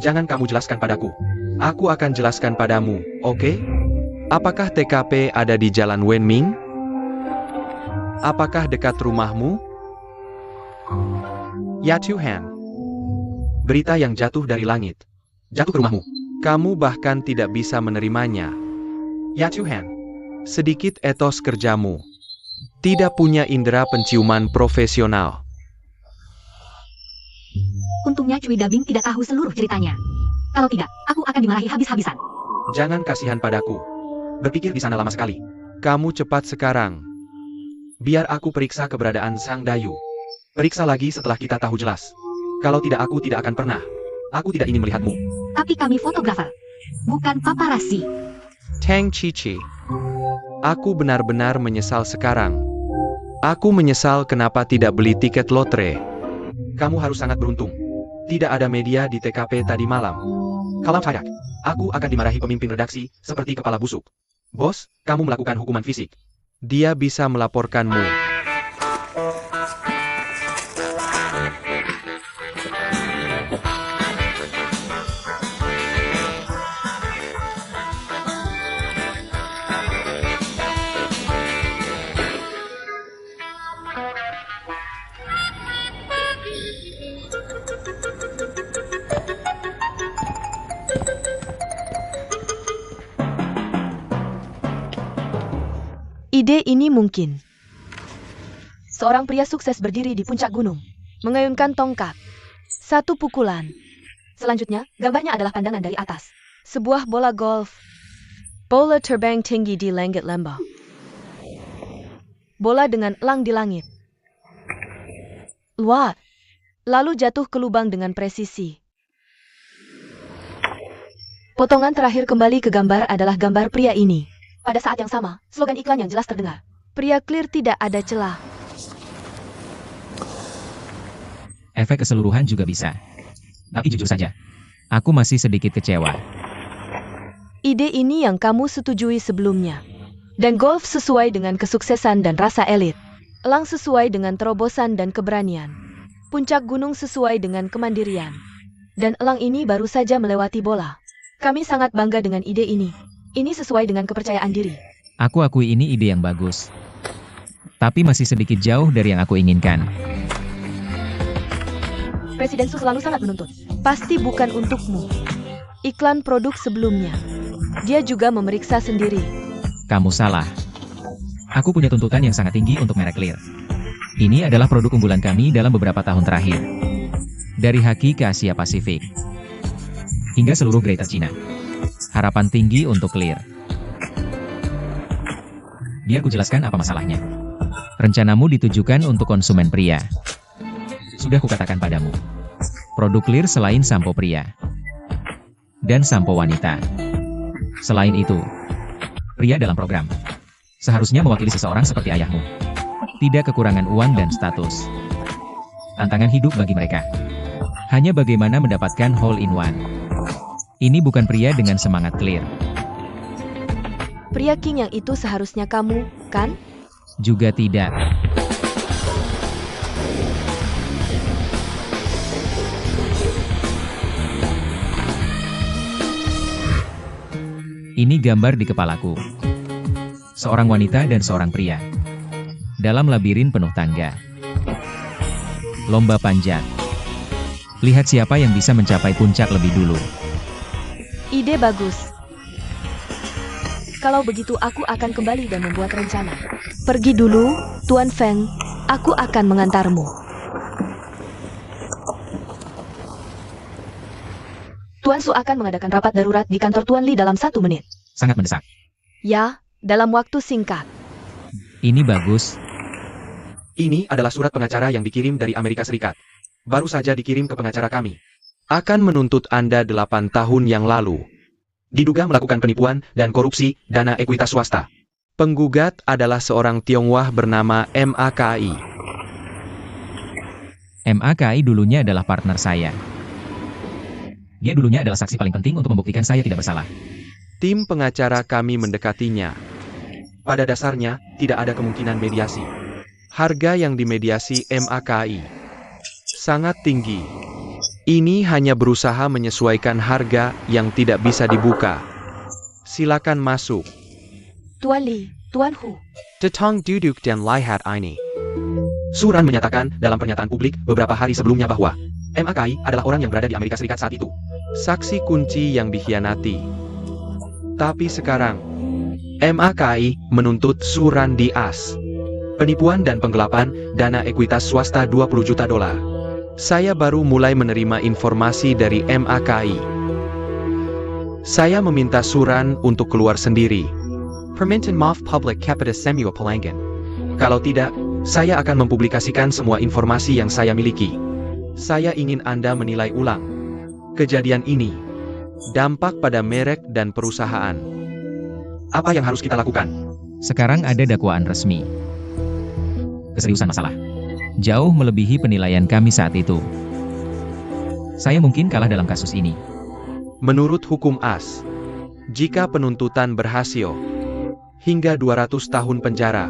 Jangan kamu jelaskan padaku. Aku akan jelaskan padamu, oke? Apakah TKP ada di Jalan Wenming? Apakah dekat rumahmu? Ya Tuhan. Berita yang jatuh dari langit. Jatuh ke rumahmu. Kamu bahkan tidak bisa menerimanya. Ya Tuhan. Sedikit etos kerjamu. Tidak punya indera penciuman profesional. Untuk Untungnya Cui Dabing tidak tahu seluruh ceritanya. Kalau tidak, aku akan dimarahi habis-habisan. Jangan kasihan padaku. Berpikir di sana lama sekali. Kamu cepat sekarang. Biar aku periksa keberadaan Sang Dayu. Periksa lagi setelah kita tahu jelas. Kalau tidak aku tidak akan pernah. Aku tidak ingin melihatmu. Tapi kami fotografer, bukan paparazzi. Tang Cici. Aku benar-benar menyesal sekarang. Aku menyesal kenapa tidak beli tiket lotre. Kamu harus sangat beruntung. Tidak ada media di TKP tadi malam. Kalam Fayak, aku akan dimarahi pemimpin redaksi seperti kepala busuk. Bos, kamu melakukan hukuman fisik. Dia bisa melaporkanmu. Ide ini mungkin. Seorang pria sukses berdiri di puncak gunung, mengayunkan tongkat. Satu pukulan. Selanjutnya, gambarnya adalah pandangan dari atas. Sebuah bola golf. Bola terbang tinggi di langit lembah. Bola dengan elang di langit. Luar. Lalu jatuh ke lubang dengan presisi. Potongan terakhir kembali ke gambar adalah gambar pria ini. Pada saat yang sama, slogan iklan yang jelas terdengar. Pria clear tidak ada celah. Efek keseluruhan juga bisa. Tapi jujur saja, aku masih sedikit kecewa. Ide ini yang kamu setujui sebelumnya. Dan golf sesuai dengan kesuksesan dan rasa elit. Elang sesuai dengan terobosan dan keberanian. Puncak gunung sesuai dengan kemandirian. Dan elang ini baru saja melewati bola. Kami sangat bangga dengan ide ini. Ini sesuai dengan kepercayaan diri. Aku akui ini ide yang bagus. Tapi masih sedikit jauh dari yang aku inginkan. Presiden Su selalu sangat menuntut. Pasti bukan untukmu. Iklan produk sebelumnya. Dia juga memeriksa sendiri. Kamu salah. Aku punya tuntutan yang sangat tinggi untuk merek Clear. Ini adalah produk unggulan kami dalam beberapa tahun terakhir. Dari Haki ke Asia Pasifik. Hingga seluruh Greater China. Harapan tinggi untuk Clear. Biar ku jelaskan apa masalahnya. Rencanamu ditujukan untuk konsumen pria. Sudah kukatakan padamu. Produk Clear selain sampo pria. Dan sampo wanita. Selain itu, pria dalam program. Seharusnya mewakili seseorang seperti ayahmu. Tidak kekurangan uang dan status. Tantangan hidup bagi mereka. Hanya bagaimana mendapatkan hole-in-one. Ini bukan pria dengan semangat Clear. Pria king yang itu seharusnya kamu, kan? Juga tidak. Ini gambar di kepalaku. Seorang wanita dan seorang pria. Dalam labirin penuh tangga. Lomba panjat. Lihat siapa yang bisa mencapai puncak lebih dulu. Ide bagus. Kalau begitu aku akan kembali dan membuat rencana. Pergi dulu, Tuan Feng. Aku akan mengantarmu. Tuan Su akan mengadakan rapat darurat di kantor Tuan Li dalam 1 menit. Sangat mendesak. Ya, dalam waktu singkat. Ini bagus. Ini adalah surat pengacara yang dikirim dari Amerika Serikat. Baru saja dikirim ke pengacara kami. Akan menuntut Anda 8 tahun yang lalu. Diduga melakukan penipuan dan korupsi dana ekuitas swasta. Penggugat adalah seorang Tionghoa bernama MAKI. MAKI dulunya adalah partner saya. Dia dulunya adalah saksi paling penting untuk membuktikan saya tidak bersalah. Tim pengacara kami mendekatinya. Pada dasarnya, tidak ada kemungkinan mediasi. Harga yang dimediasi MAKI sangat tinggi. Ini hanya berusaha menyesuaikan harga yang tidak bisa dibuka. Silakan masuk. Tuan Li, Tuan Hu. Tetang duduk dan lihat ini. Suran menyatakan dalam pernyataan publik beberapa hari sebelumnya bahwa MAKI adalah orang yang berada di Amerika Serikat saat itu. Saksi kunci yang dikhianati. Tapi sekarang, MAKI menuntut Suran Dias. Penipuan dan penggelapan dana ekuitas swasta $20 juta. Saya baru mulai menerima informasi dari MAKI. Saya meminta Suran untuk keluar sendiri. Permintaan maaf publik kepada semua pelanggan. Kalau tidak, saya akan mempublikasikan semua informasi yang saya miliki. Saya ingin Anda menilai ulang kejadian ini. Dampak pada merek dan perusahaan. Apa yang harus kita lakukan? Sekarang ada dakwaan resmi. Keseriusan masalah jauh melebihi penilaian kami saat itu. Saya mungkin kalah dalam kasus ini. Menurut hukum AS, jika penuntutan berhasil, hingga 200 tahun penjara.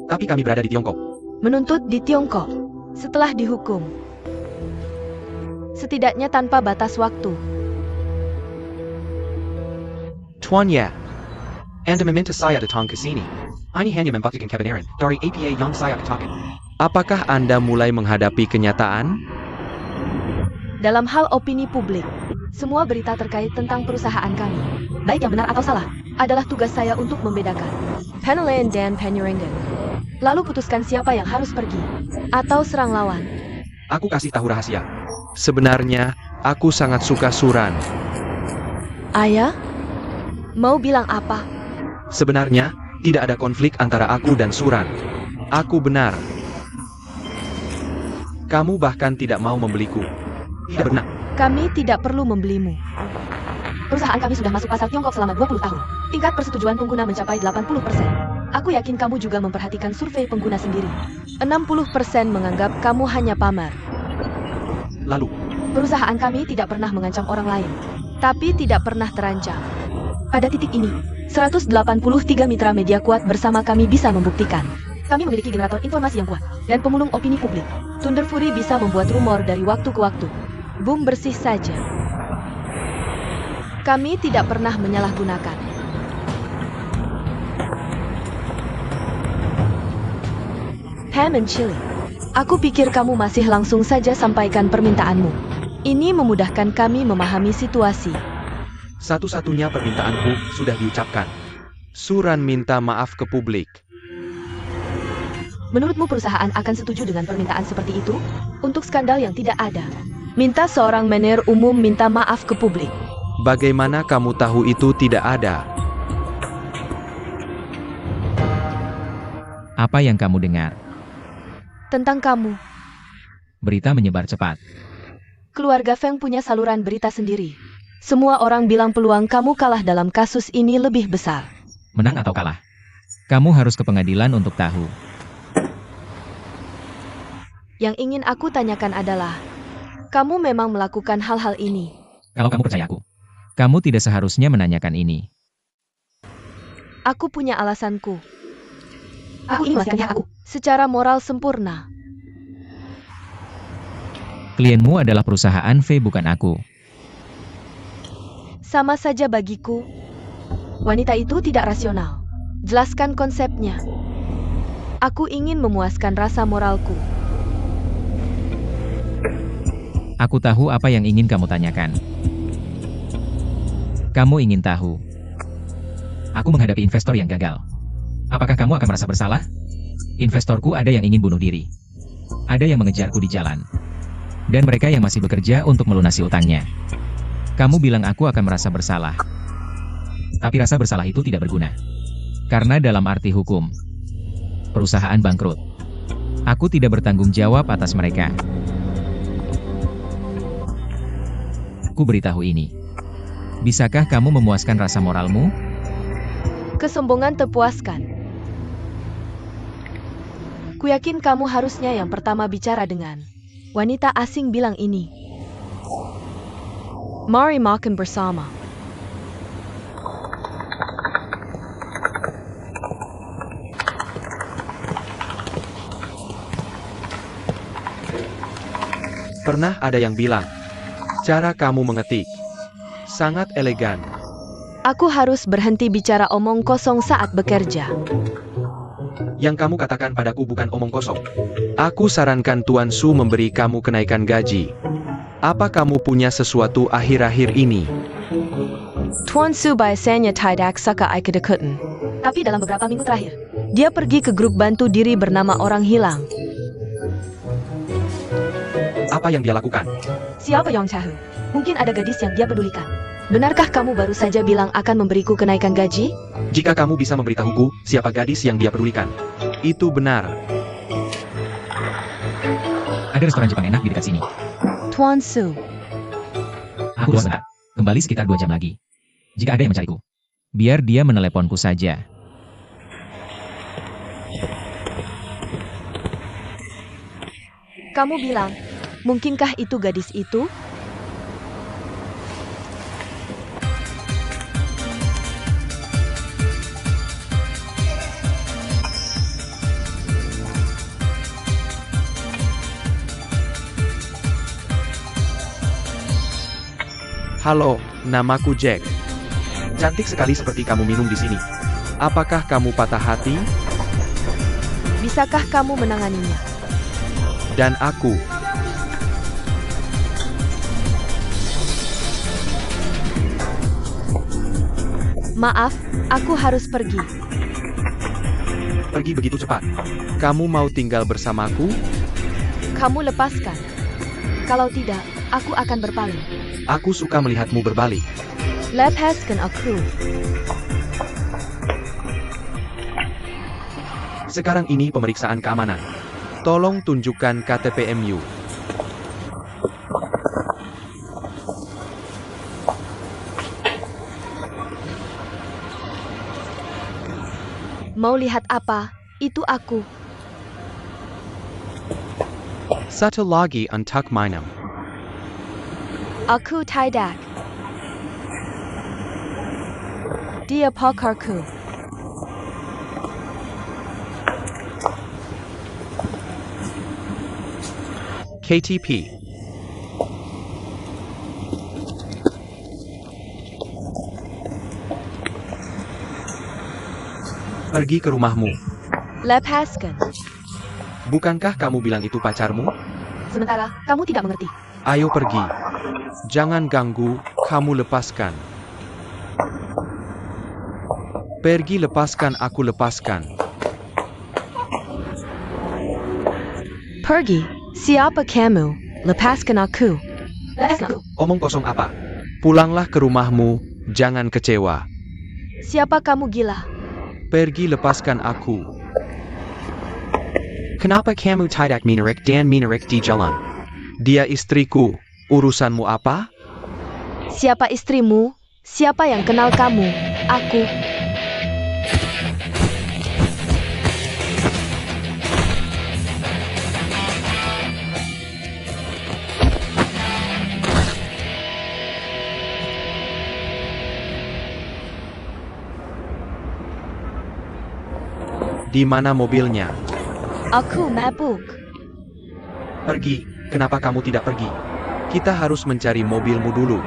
Tapi kami berada di Tiongkok. Menuntut di Tiongkok. Setelah dihukum. Setidaknya tanpa batas waktu. Tuan Ya, Anda meminta saya datang ke sini. Ini hanya membuktikan kebenaran dari APA yang saya katakan. Apakah Anda mulai menghadapi kenyataan? Dalam hal opini publik, semua berita terkait tentang perusahaan kami, baik yang benar atau salah, adalah tugas saya untuk membedakan. Penilaian dan penyerangan. Lalu putuskan siapa yang harus pergi, atau serang lawan. Aku kasih tahu rahasia. Sebenarnya, aku sangat suka Suran. Ayah? Mau bilang apa? Sebenarnya, tidak ada konflik antara aku dan Suran. Aku benar. Kamu bahkan tidak mau membeliku. Tidak benar. Kami tidak perlu membelimu. Perusahaan kami sudah masuk pasar Tiongkok selama 20 tahun. Tingkat persetujuan pengguna mencapai 80%. Aku yakin kamu juga memperhatikan survei pengguna sendiri. 60% menganggap kamu hanya pamer. Lalu, Perusahaan kami tidak pernah mengancam orang lain, tapi tidak pernah terancam. Pada titik ini, 183 mitra media kuat bersama kami bisa membuktikan. Kami memiliki generator informasi yang kuat, dan pemulung opini publik. Thunder Fury bisa membuat rumor dari waktu ke waktu. Boom bersih saja. Kami tidak pernah menyalahgunakan. Ham and Chili. Aku pikir kamu masih langsung saja sampaikan permintaanmu. Ini memudahkan kami memahami situasi. satu-satunya permintaanku sudah diucapkan. Suran minta maaf ke publik. Menurutmu perusahaan akan setuju dengan permintaan seperti itu? Untuk skandal yang tidak ada. Minta seorang manajer umum minta maaf ke publik. Bagaimana kamu tahu itu tidak ada? Apa yang kamu dengar? Tentang kamu. Berita menyebar cepat. Keluarga Feng punya saluran berita sendiri. Semua orang bilang peluang kamu kalah dalam kasus ini lebih besar. Menang atau kalah? Kamu harus ke pengadilan untuk tahu. Yang ingin aku tanyakan adalah, kamu memang melakukan hal-hal ini? Kalau kamu percaya aku, kamu tidak seharusnya menanyakan ini. Aku punya alasanku. Aku ingin memastikan pihak aku. Secara moral sempurna. Klienmu adalah perusahaan V, bukan aku. Sama saja bagiku. Wanita itu tidak rasional. Jelaskan konsepnya. Aku ingin memuaskan rasa moralku. Aku tahu apa yang ingin kamu tanyakan. Kamu ingin tahu. Aku menghadapi investor yang gagal. Apakah kamu akan merasa bersalah? Investorku ada yang ingin bunuh diri. Ada yang mengejarku di jalan. Dan mereka yang masih bekerja untuk melunasi utangnya. Kamu bilang aku akan merasa bersalah. Tapi rasa bersalah itu tidak berguna. Karena dalam arti hukum, perusahaan bangkrut. Aku tidak bertanggung jawab atas mereka. Aku beritahu ini. Bisakah kamu memuaskan rasa moralmu? Kesombongan terpuaskan. Kuyakin kamu harusnya yang pertama bicara dengan wanita asing bilang ini. Mari makan bersama. Pernah ada yang bilang, cara kamu mengetik sangat elegan. Aku harus berhenti bicara omong kosong saat bekerja. Yang kamu katakan padaku bukan omong kosong. Aku sarankan Tuan Su memberi kamu kenaikan gaji. Apa kamu punya sesuatu akhir-akhir ini? Tuan Su biasanya tidak suka ikut-ikutan. Tapi dalam beberapa minggu terakhir, dia pergi ke grup bantu diri bernama Orang Hilang. Apa Apa yang dia lakukan? Siapa Yong Chahu? Mungkin ada gadis yang dia pedulikan. Benarkah kamu baru saja bilang akan memberiku kenaikan gaji? Jika kamu bisa memberitahuku siapa gadis yang dia pedulikan. Itu benar. Ada restoran Jepang enak di dekat sini. Tuan Su. Aku sebentar. Kembali sekitar 2 jam lagi. Jika ada yang mencariku, biar dia meneleponku saja. Kamu bilang, mungkinkah itu gadis itu? Halo, namaku Jack. Cantik sekali seperti kamu minum di sini. Apakah kamu patah hati? Bisakah kamu menanganinya? Dan aku. Maaf, aku harus pergi. Pergi begitu cepat. Kamu mau tinggal bersamaku? Kamu lepaskan. Kalau tidak, aku akan berpaling. Aku suka melihatmu berbalik. Lepaskan aku. Sekarang ini pemeriksaan keamanan. Tolong tunjukkan KTP-MU. Mau lihat apa? Itu aku. Satu lagi untuk minum. Aku tidak. Dia pakarku. KTP. Pergi ke rumahmu. Lepaskan. Bukankah kamu bilang itu pacarmu? Sementara, kamu tidak mengerti. Ayo pergi. Jangan ganggu, kamu lepaskan. Pergi, lepaskan, aku lepaskan. Pergi. Siapa kamu? Lepaskan aku. Lepaskan aku. Omong kosong apa? Pulanglah ke rumahmu, jangan kecewa. Siapa kamu gila? Pergi, lepaskan aku. Kenapa kamu tidak menarik dan menarik di jalan? Dia istriku. Urusanmu apa? Siapa istrimu? Siapa yang kenal kamu? Aku. Di mana mobilnya? Aku mabuk. Pergi. Kenapa kamu tidak pergi? Kita harus mencari mobilmu dulu.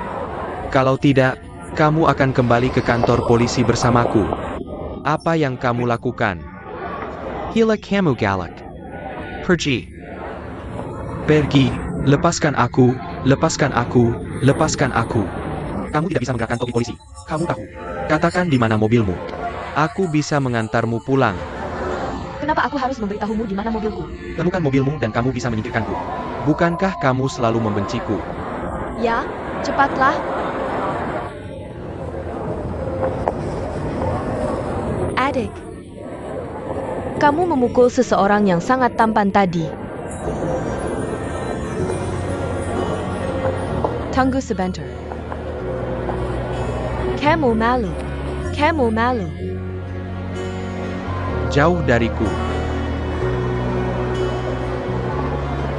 Kalau tidak, kamu akan kembali ke kantor polisi bersamaku. Apa yang kamu lakukan? Hila kamu galak. Pergi. Pergi. Lepaskan aku. Lepaskan aku. Lepaskan aku. Kamu tidak bisa menggerakkan topi polisi. Kamu tahu. Katakan di mana mobilmu. Aku bisa mengantarmu pulang. Kenapa aku harus memberitahumu di mana mobilku? Temukan mobilmu dan kamu bisa menyingkirkanku. Bukankah kamu selalu membenciku? Ya, cepatlah. Adik, kamu memukul seseorang yang sangat tampan tadi. Tunggu sebentar. Kamu malu. Kamu malu. Jauh dariku.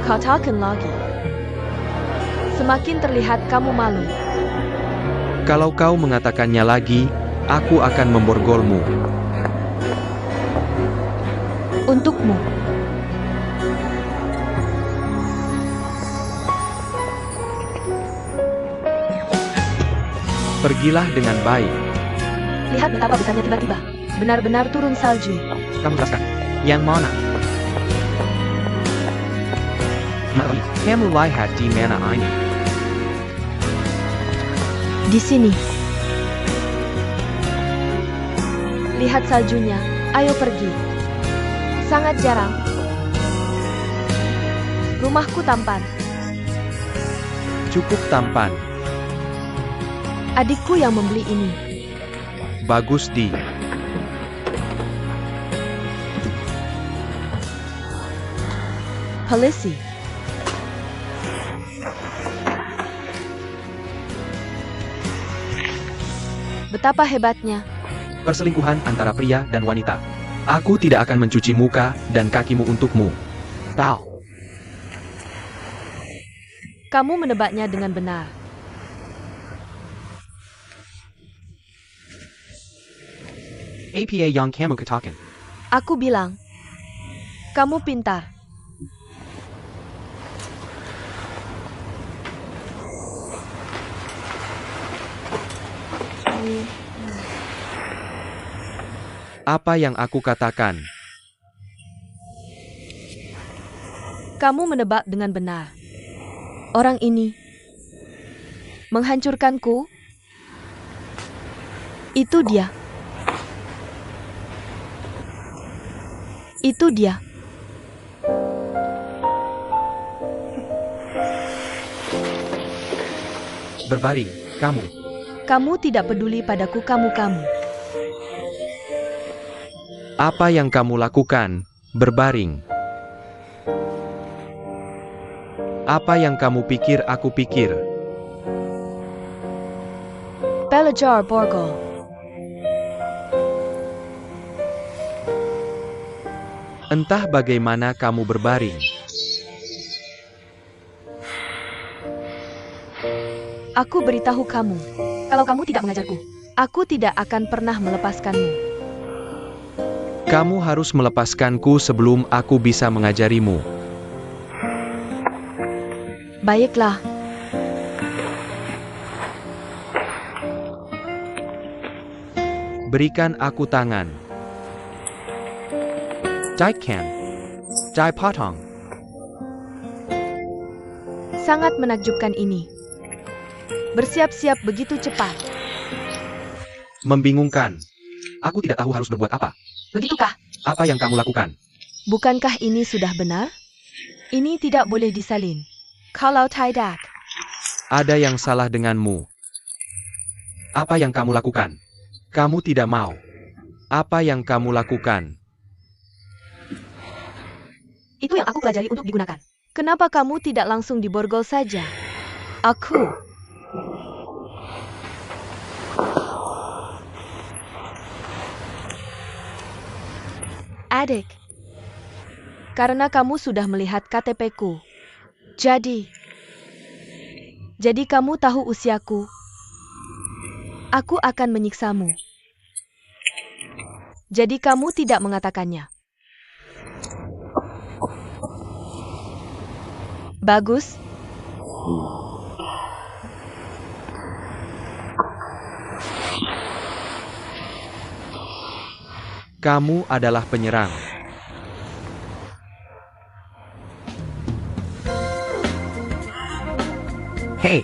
Katakan lagi. Semakin terlihat kamu malu. Kalau kau mengatakannya lagi, aku akan memborgolmu. Untukmu. Pergilah dengan baik. Lihat betapa besarnya tiba-tiba. Benar-benar turun salju. Kamu jelaskan. Yang mana? Mari, kamu lihat di mana ini. Di sini. Lihat saljunya. Ayo pergi. Sangat jarang. Rumahku tampan. Cukup tampan. Adikku yang membeli ini. Bagus di. Polisi. Betapa hebatnya. Perselingkuhan antara pria dan wanita. Aku tidak akan mencuci muka dan kakimu untukmu. Tahu. Kamu menebaknya dengan benar. APA yang kamu katakan. Aku bilang, kamu pintar. Apa yang aku katakan? Kamu menebak dengan benar. Orang ini menghancurkanku. Itu dia. Itu dia. Berbaring, kamu. Kamu tidak peduli padaku, kamu. Apa yang kamu lakukan? Berbaring. Apa yang kamu pikir aku pikir? Belajar borgol. Entah bagaimana kamu berbaring. Aku beritahu kamu, Kalau kamu tidak mengajarku, aku tidak akan pernah melepaskanmu. Kamu harus melepaskanku sebelum aku bisa mengajarimu. Baiklah. Berikan aku tangan. Jaikan. Jai potong. Sangat menakjubkan ini. Bersiap-siap begitu cepat. Membingungkan. Aku tidak tahu harus berbuat apa. begitukah? Apa yang kamu lakukan? Bukankah ini sudah benar? Ini tidak boleh disalin. Kalau tidak, Ada yang salah denganmu. Apa yang kamu lakukan? Kamu tidak mau. Apa yang kamu lakukan? Itu yang aku pelajari untuk digunakan. kenapa kamu tidak langsung diborgol saja? Aku. Adik. Karena kamu sudah melihat KTP-ku. Jadi kamu tahu usiaku. Aku akan menyiksamu. Jadi kamu tidak mengatakannya. Bagus. Kamu adalah penyerang. Hei.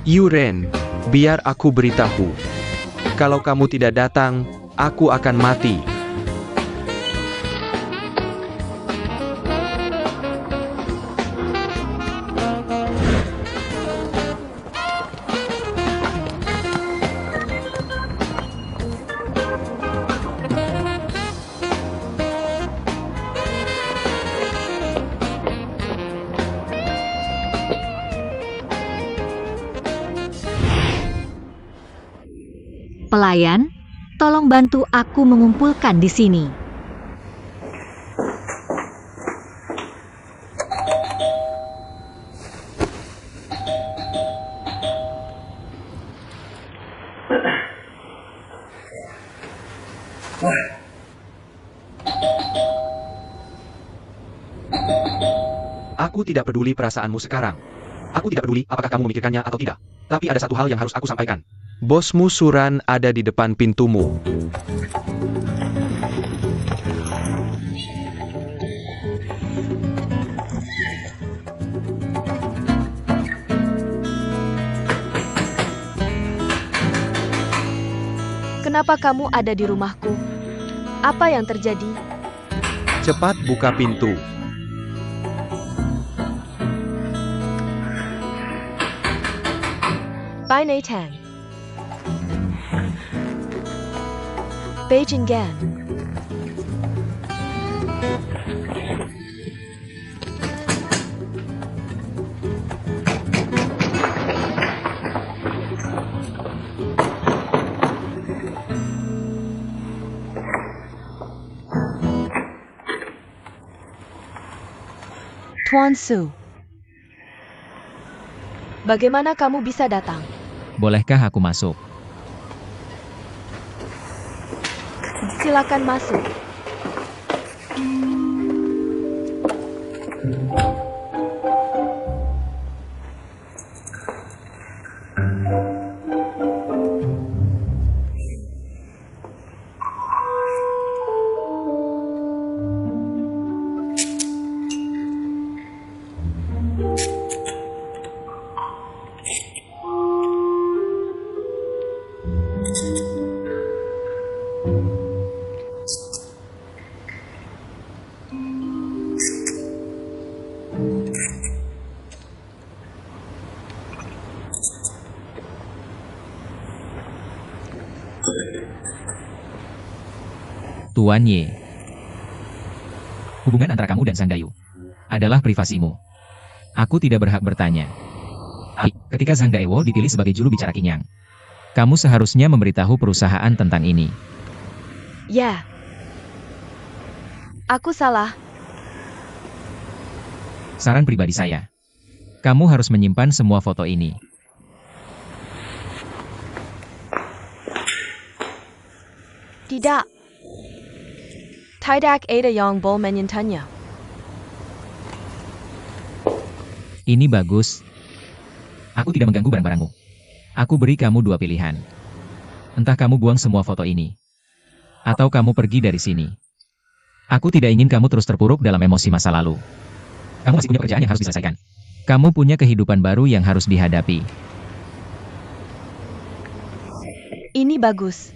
Yuren, biar aku beritahu. Kalau kamu tidak datang, aku akan mati. Pelayan, tolong bantu aku mengumpulkan di sini. Aku tidak peduli perasaanmu sekarang. Aku tidak peduli apakah kamu memikirkannya atau tidak. Tapi ada satu hal yang harus aku sampaikan. Bosmu Suran ada di depan pintumu. Kenapa kamu ada di rumahku? Apa yang terjadi? Cepat buka pintu. By Nathan. Beijing Gan. Tuan Su. Bagaimana kamu bisa datang? Bolehkah aku masuk? Silakan masuk. Tuan Ye. Hubungan antara kamu dan Sang Dayu adalah privasimu. Aku tidak berhak bertanya. Ketika Zhang Daewo dipilih sebagai juru bicara Qingyang, kamu seharusnya memberitahu perusahaan tentang ini. Ya. Aku salah. Saran pribadi saya. Kamu harus menyimpan semua foto ini. Tidak. Tidak ada yang boleh menyimpannya. Ini bagus. Aku tidak mengganggu barang-barangmu. Aku beri kamu dua pilihan. Entah kamu buang semua foto ini, atau kamu pergi dari sini. Aku tidak ingin kamu terus terpuruk dalam emosi masa lalu. Kamu masih punya pekerjaan yang harus diselesaikan. Kamu punya kehidupan baru yang harus dihadapi. Ini bagus.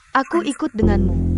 Aku ikut denganmu.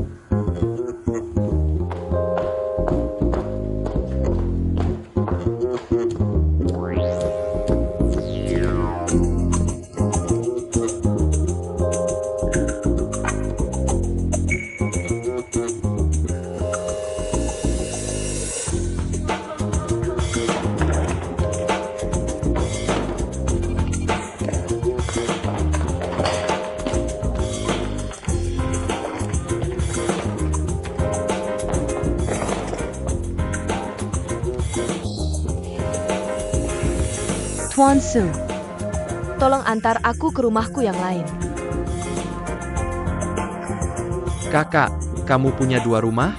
Tuan Su, tolong antar aku ke rumahku yang lain. Kakak, kamu punya dua rumah?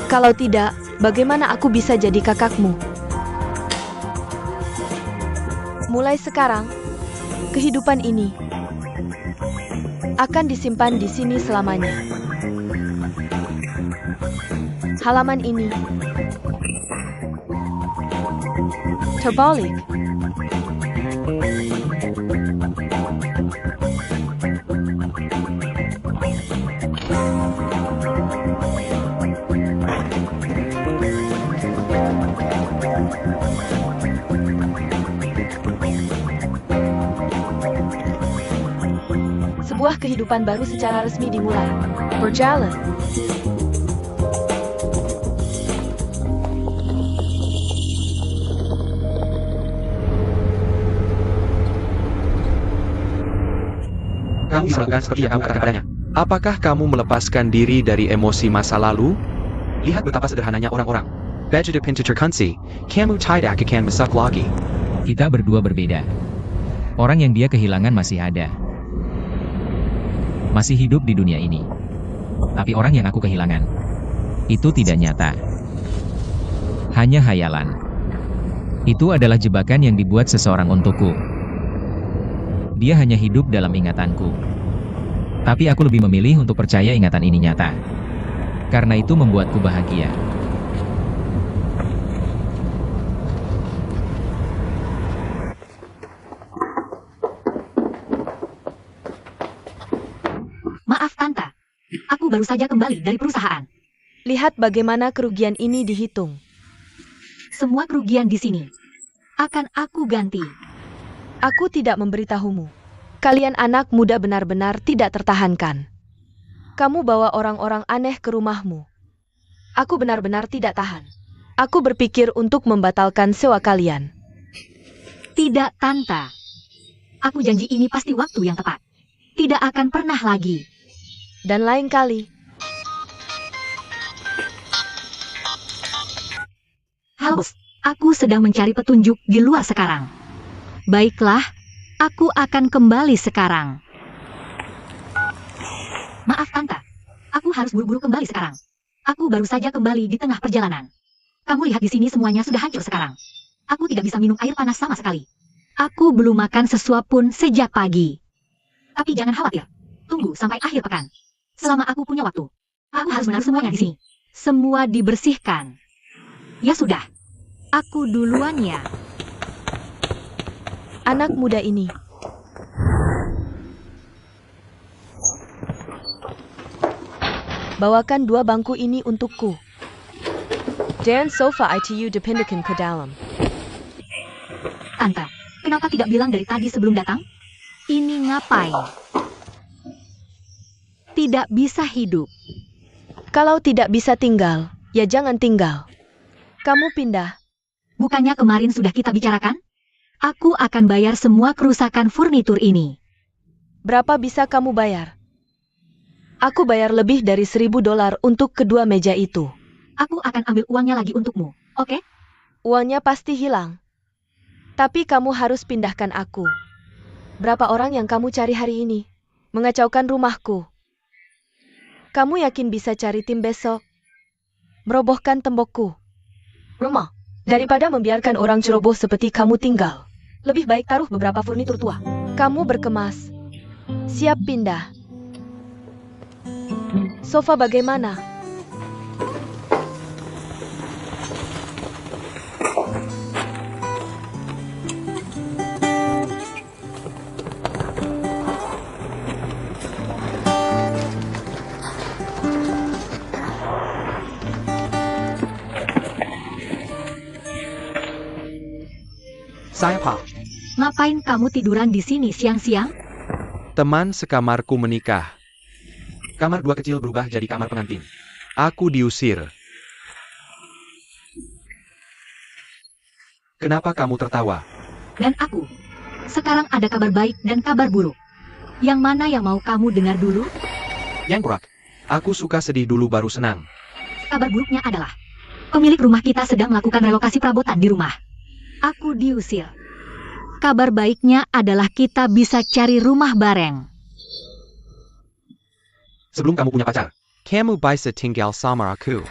Kalau tidak, bagaimana aku bisa jadi kakakmu? Mulai sekarang, kehidupan ini akan disimpan di sini selamanya. Halaman ini terbalik. Sebuah kehidupan baru secara resmi dimulai. Berjalan. Kamu bisa melakukan seperti yang kamu katakan padanya. Apakah kamu melepaskan diri dari emosi masa lalu? Lihat betapa sederhananya orang-orang. Bejada pintu terkunci, kamu tidak akan masuk lagi. Kita berdua berbeda. Orang yang dia kehilangan masih ada. Masih hidup di dunia ini. Tapi orang yang aku kehilangan, itu tidak nyata. Hanya hayalan. Itu adalah jebakan yang dibuat seseorang untukku. Dia hanya hidup dalam ingatanku. Tapi aku lebih memilih untuk percaya ingatan ini nyata. Karena itu membuatku bahagia. baru saja kembali dari perusahaan. Lihat bagaimana kerugian ini dihitung. Semua kerugian di sini akan aku ganti. Aku tidak memberitahumu. Kalian anak muda benar-benar tidak tertahankan. Kamu bawa orang-orang aneh ke rumahmu. Aku benar-benar tidak tahan. Aku berpikir untuk membatalkan sewa kalian. Tidak, Tante. Aku janji ini pasti waktu yang tepat. Tidak akan pernah lagi. Dan lain kali, Halo bos, aku sedang mencari petunjuk di luar sekarang. Baiklah, aku akan kembali sekarang. Maaf Tante, aku harus buru-buru kembali sekarang. Aku baru saja kembali di tengah perjalanan. Kamu lihat di sini semuanya sudah hancur sekarang. Aku tidak bisa minum air panas sama sekali. Aku belum makan sesuap pun sejak pagi. Tapi jangan khawatir, tunggu sampai akhir pekan. Selama aku punya waktu, aku harus menaruh semuanya di sini. Semua dibersihkan. Ya sudah, aku duluan ya. anak muda ini. Bawakan 2 bangku ini untukku. Dan sofa ITU dipindahkan ke dalam. Tante, kenapa tidak bilang dari tadi sebelum datang? Ini ngapain? Tidak bisa hidup. Kalau tidak bisa tinggal, ya jangan tinggal. Kamu pindah. Bukannya kemarin sudah kita bicarakan? Aku akan bayar semua kerusakan furnitur ini. Berapa bisa kamu bayar? Aku bayar lebih dari $1.000 untuk kedua meja itu. Aku akan ambil uangnya lagi untukmu, oke? Uangnya pasti hilang. Tapi kamu harus pindahkan aku. Berapa orang yang kamu cari hari ini? Mengacaukan rumahku. Kamu yakin bisa cari tim besok? Merobohkan tembokku. Rumah, daripada membiarkan orang ceroboh seperti kamu tinggal, lebih baik taruh beberapa furnitur tua. Kamu berkemas. Siap pindah. Sofa bagaimana? Saya Pak. Ngapain kamu tiduran di sini siang-siang? Teman sekamarku menikah. Kamar 2 kecil berubah jadi kamar pengantin. Aku diusir. Kenapa kamu tertawa? Dan aku. Sekarang ada kabar baik dan kabar buruk. Yang mana yang mau kamu dengar dulu? Yang berat. Aku suka sedih dulu baru senang. Kabar buruknya adalah pemilik rumah kita sedang melakukan relokasi perabotan di rumah. Aku diusir. Kabar baiknya adalah kita bisa cari rumah bareng. Sebelum kamu punya pacar, kamu bisa tinggal sama aku.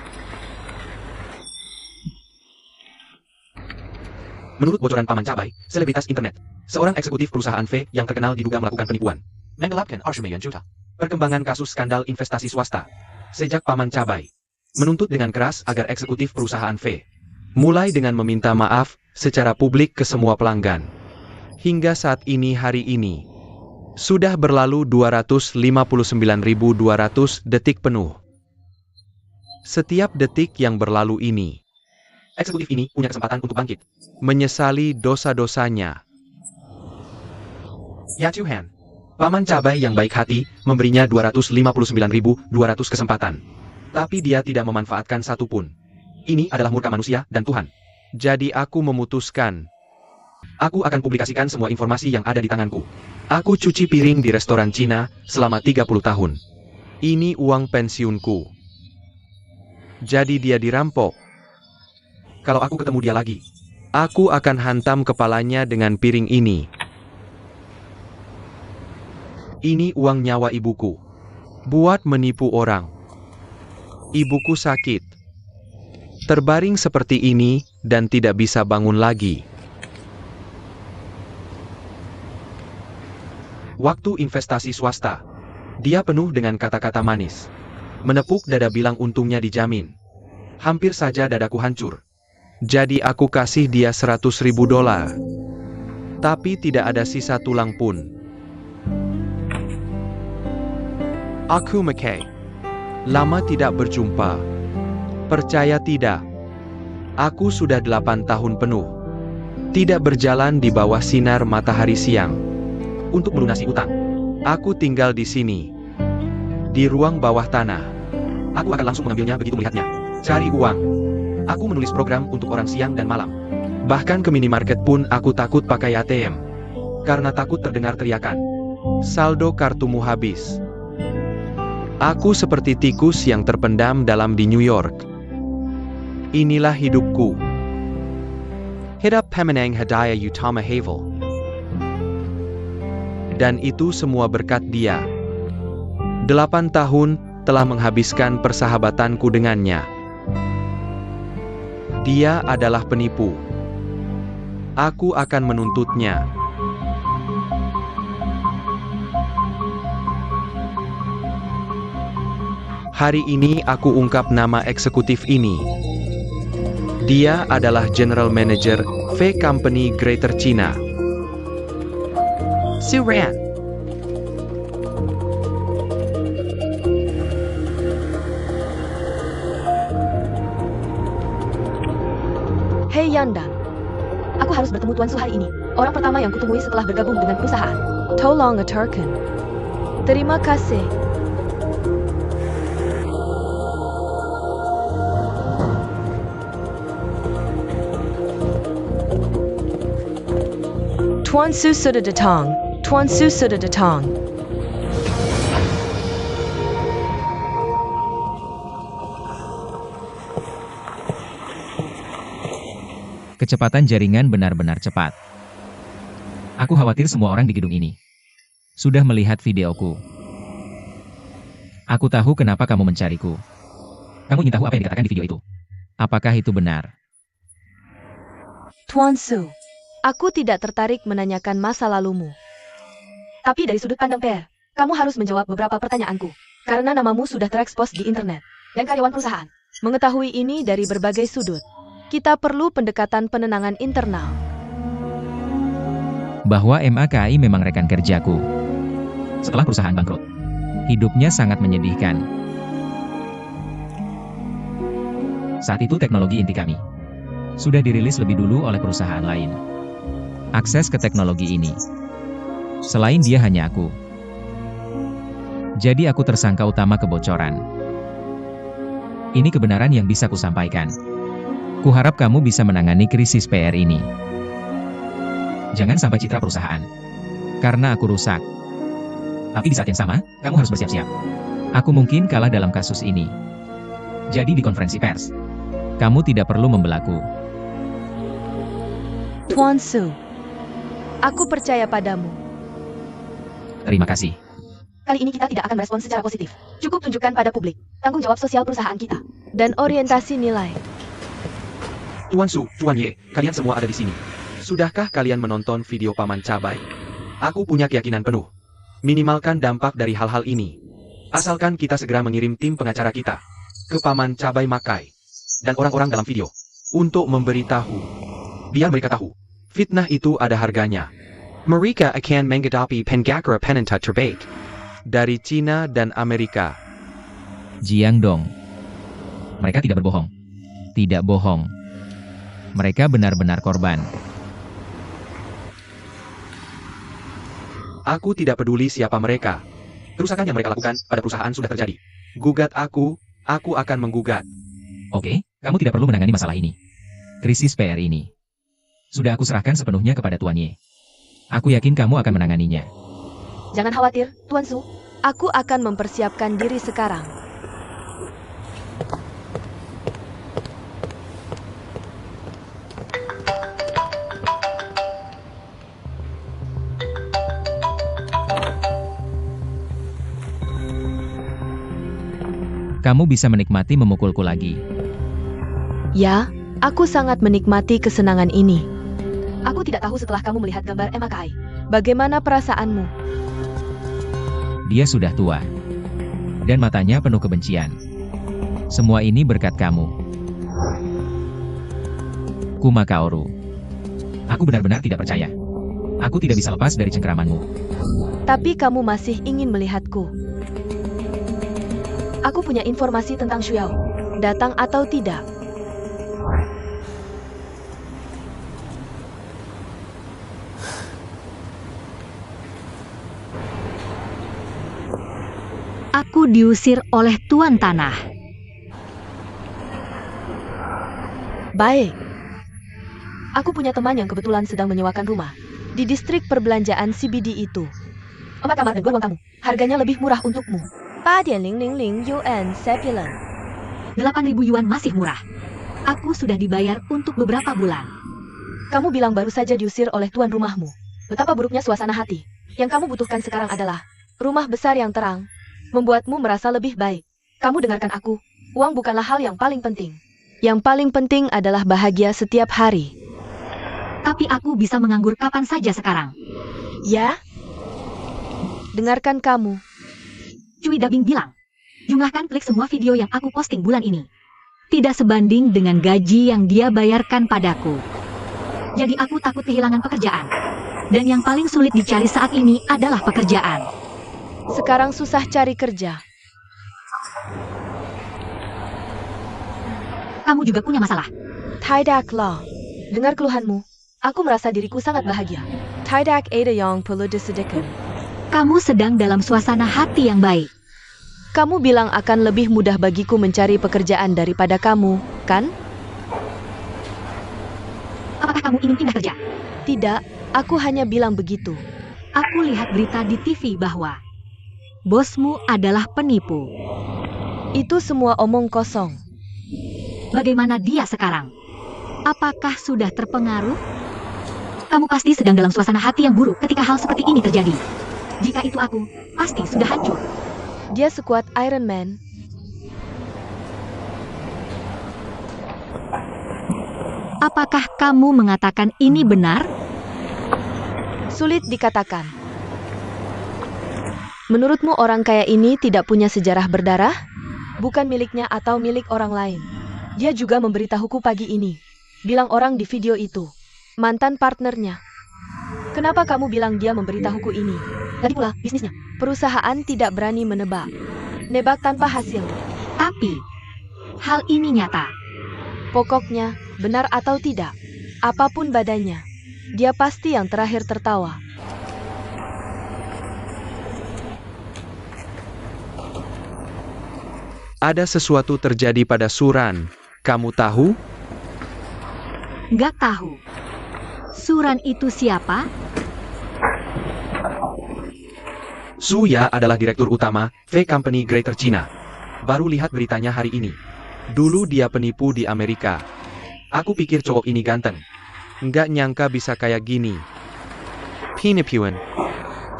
Menurut bocoran Paman Cabai, selebritas internet, seorang eksekutif perusahaan V yang terkenal diduga melakukan penipuan, menggelapkan $1 juta. Perkembangan kasus skandal investasi swasta. Sejak Paman Cabai menuntut dengan keras agar eksekutif perusahaan V mulai dengan meminta maaf secara publik ke semua pelanggan. Hingga saat ini hari ini, sudah berlalu 259.200 detik penuh. Setiap detik yang berlalu ini, eksekutif ini punya kesempatan untuk bangkit, menyesali dosa-dosanya. Ya Tuhan, Paman Cabai yang baik hati memberinya 259.200 kesempatan. Tapi dia tidak memanfaatkan satu pun. Ini adalah murka manusia dan Tuhan. Jadi aku memutuskan, aku akan publikasikan semua informasi yang ada di tanganku. Aku cuci piring di restoran Cina selama 30 tahun. Ini uang pensiunku. Jadi dia dirampok. Kalau aku ketemu dia lagi, aku akan hantam kepalanya dengan piring ini. Ini uang nyawa ibuku. Buat menipu orang. Ibuku sakit. Terbaring seperti ini dan tidak bisa bangun lagi. Waktu investasi swasta. Dia penuh dengan kata-kata manis. Menepuk dada bilang untungnya dijamin. Hampir saja dadaku hancur. Jadi aku kasih dia $100.000. Tapi tidak ada sisa tulang pun. Aku Mackay. Lama tidak berjumpa. Percaya tidak? Aku sudah 8 tahun penuh tidak berjalan di bawah sinar matahari siang untuk melunasi utang. Aku tinggal di sini, di ruang bawah tanah. Aku akan langsung mengambilnya begitu melihatnya. Cari uang. Aku menulis program untuk orang siang dan malam. Bahkan ke minimarket pun aku takut pakai ATM. Karena takut terdengar teriakan. Saldo kartumu habis. Aku seperti tikus yang terpendam dalam di New York. Inilah hidupku. Hidap pemenang hadiah utama Havel. Dan itu semua berkat dia. 8 tahun telah menghabiskan persahabatanku dengannya. Dia adalah penipu. Aku akan menuntutnya. Hari ini aku ungkap nama eksekutif ini. Dia adalah General Manager V Company Greater China. Su Ran. Hei Yanda. Aku harus bertemu Tuan Su hari ini. Orang pertama yang kutemui setelah bergabung dengan perusahaan. Tolong aturkan. Terima kasih. Tuan Su sudah datang. Tuan Su sudah datang. Kecepatan jaringan benar-benar cepat. Aku khawatir semua orang di gedung ini sudah melihat videoku. Aku tahu kenapa kamu mencariku. Kamu ingin tahu apa yang dikatakan di video itu. Apakah itu benar? Tuan Su, aku tidak tertarik menanyakan masa lalumu. Tapi dari sudut pandang PR, kamu harus menjawab beberapa pertanyaanku. Karena namamu sudah terekspos di internet. Dan karyawan perusahaan mengetahui ini dari berbagai sudut. Kita perlu pendekatan penenangan internal. Bahwa MAKI memang rekan kerjaku. Setelah perusahaan bangkrut, hidupnya sangat menyedihkan. Saat itu teknologi inti kami sudah dirilis lebih dulu oleh perusahaan lain. Akses ke teknologi ini, selain dia hanya aku. Jadi aku tersangka utama kebocoran. Ini kebenaran yang bisa kusampaikan. Kuharap kamu bisa menangani krisis PR ini. Jangan sampai citra perusahaan karena aku rusak. Tapi di saat yang sama, kamu harus bersiap-siap. Aku mungkin kalah dalam kasus ini. Jadi di konferensi pers, kamu tidak perlu membelaku. Tuan Su, aku percaya padamu. Terima kasih. Kali ini kita tidak akan merespon secara positif. Cukup tunjukkan pada publik tanggung jawab sosial perusahaan kita dan orientasi nilai. Tuan Su, Tuan Ye, kalian semua ada di sini. Sudahkah kalian menonton video Paman Cabai? Aku punya keyakinan penuh. Minimalkan dampak dari hal-hal ini. Asalkan kita segera mengirim tim pengacara kita ke Paman Cabai Makai dan orang-orang dalam video untuk memberitahu. Biar mereka tahu, fitnah itu ada harganya. Mereka akan menghadapi pengacara penentu terbaik dari Cina dan Amerika. Jiang Dong. Mereka tidak berbohong. Tidak bohong. Mereka benar-benar korban. Aku tidak peduli siapa mereka. Kerusakan yang mereka lakukan pada perusahaan sudah terjadi. Gugat aku akan menggugat. Oke, kamu tidak perlu menangani masalah ini. Krisis PR ini sudah aku serahkan sepenuhnya kepada Tuan Ye. Aku yakin kamu akan menanganinya. Jangan khawatir, Tuan Su. Aku akan mempersiapkan diri sekarang. Kamu bisa menikmati memukulku lagi. Ya, aku sangat menikmati kesenangan ini. Aku tidak tahu setelah kamu melihat gambar MAKI. Bagaimana perasaanmu? Dia sudah tua. Dan matanya penuh kebencian. Semua ini berkat kamu. Kuma Kaoru. Aku benar-benar tidak percaya. Aku tidak bisa lepas dari cengkeramanmu. Tapi kamu masih ingin melihatku. Aku punya informasi tentang Xiao. Datang atau tidak? Aku diusir oleh Tuan Tanah. Baik. Aku punya teman yang kebetulan sedang menyewakan rumah di distrik perbelanjaan CBD itu. 4 kamar dan 2 ruang tamu. Harganya lebih murah untukmu. 8.000 yuan sebulan. 8.000 yuan masih murah. Aku sudah dibayar untuk beberapa bulan. Kamu bilang baru saja diusir oleh tuan rumahmu. Betapa buruknya suasana hati. Yang kamu butuhkan sekarang adalah rumah besar yang terang, membuatmu merasa lebih baik. Kamu dengarkan aku. Uang bukanlah hal yang paling penting. Yang paling penting adalah bahagia setiap hari. Tapi aku bisa menganggur kapan saja sekarang. Ya? Dengarkan kamu. Cui Dabing bilang, jumlahkan klik semua video yang aku posting bulan ini. Tidak sebanding dengan gaji yang dia bayarkan padaku. Jadi aku takut kehilangan pekerjaan. Dan yang paling sulit dicari saat ini adalah pekerjaan. Sekarang susah cari kerja. Kamu juga punya masalah. Tidak lah. Dengar keluhanmu. Aku merasa diriku sangat bahagia. Tidak ada yang perlu disedihkan. Kamu sedang dalam suasana hati yang baik. Kamu bilang akan lebih mudah bagiku mencari pekerjaan daripada kamu, kan? Apakah kamu ingin pindah kerja? Tidak, aku hanya bilang begitu. Aku lihat berita di TV bahwa bosmu adalah penipu. Itu semua omong kosong. Bagaimana dia sekarang? Apakah sudah terpengaruh? Kamu pasti sedang dalam suasana hati yang buruk ketika hal seperti ini terjadi. Jika itu aku, pasti sudah hancur. Dia sekuat Iron Man. Apakah kamu mengatakan ini benar? Sulit dikatakan. Menurutmu orang kaya ini tidak punya sejarah berdarah? Bukan miliknya atau milik orang lain. Dia juga memberitahuku pagi ini. Bilang orang di video itu. Mantan partnernya. Kenapa kamu bilang dia memberitahuku ini? Lagi pula, bisnisnya. Perusahaan tidak berani menebak. Nebak tanpa hasil. Tapi, hal ini nyata. Pokoknya, benar atau tidak, apapun badannya, dia pasti yang terakhir tertawa. Ada sesuatu terjadi pada Suran. Kamu tahu? Nggak tahu. Suran itu siapa? Suya adalah direktur utama V Company Greater China. Baru lihat beritanya hari ini. Dulu dia penipu di Amerika. Aku pikir cowok ini ganteng. Nggak nyangka bisa kayak gini. Penipuan.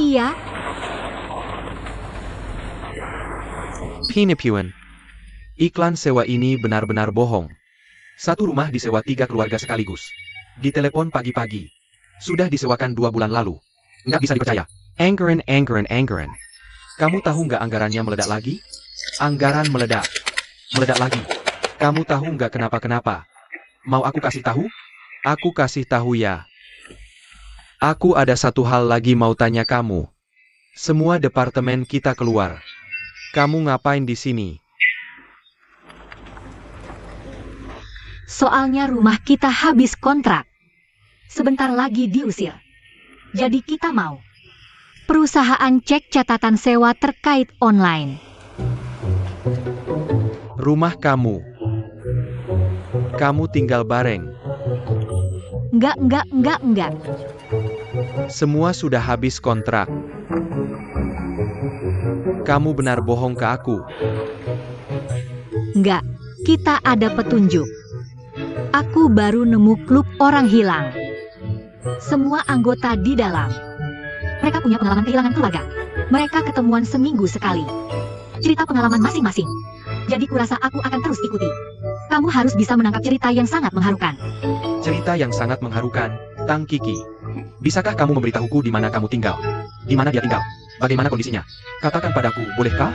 Iya, Penipuan. Iklan sewa ini benar-benar bohong. Satu rumah disewa 3 keluarga sekaligus. Ditelepon pagi-pagi. Sudah disewakan 2 bulan lalu. Nggak bisa dipercaya. Anggaran. Kamu tahu nggak anggarannya meledak lagi? Anggaran meledak. Meledak lagi. Kamu tahu nggak kenapa-kenapa? Mau aku kasih tahu? Aku kasih tahu ya. Aku ada satu hal lagi mau tanya kamu. Semua departemen kita keluar. Kamu ngapain di sini? soalnya rumah kita habis kontrak. Sebentar lagi diusir. Jadi kita mau. Perusahaan cek catatan sewa terkait online. Rumah kamu. Kamu tinggal bareng. Enggak. Semua sudah habis kontrak. Kamu benar bohong ke aku. Enggak, kita ada petunjuk. Aku baru nemu klub orang hilang. Semua anggota di dalam. Mereka punya pengalaman kehilangan keluarga. Mereka ketemuan seminggu sekali. Cerita pengalaman masing-masing. Jadi kurasa aku akan terus ikuti. Kamu harus bisa menangkap cerita yang sangat mengharukan. Cerita yang sangat mengharukan, Tang Kiki. Bisakah kamu memberitahuku di mana kamu tinggal? Di mana dia tinggal? Bagaimana kondisinya? Katakan padaku, bolehkah?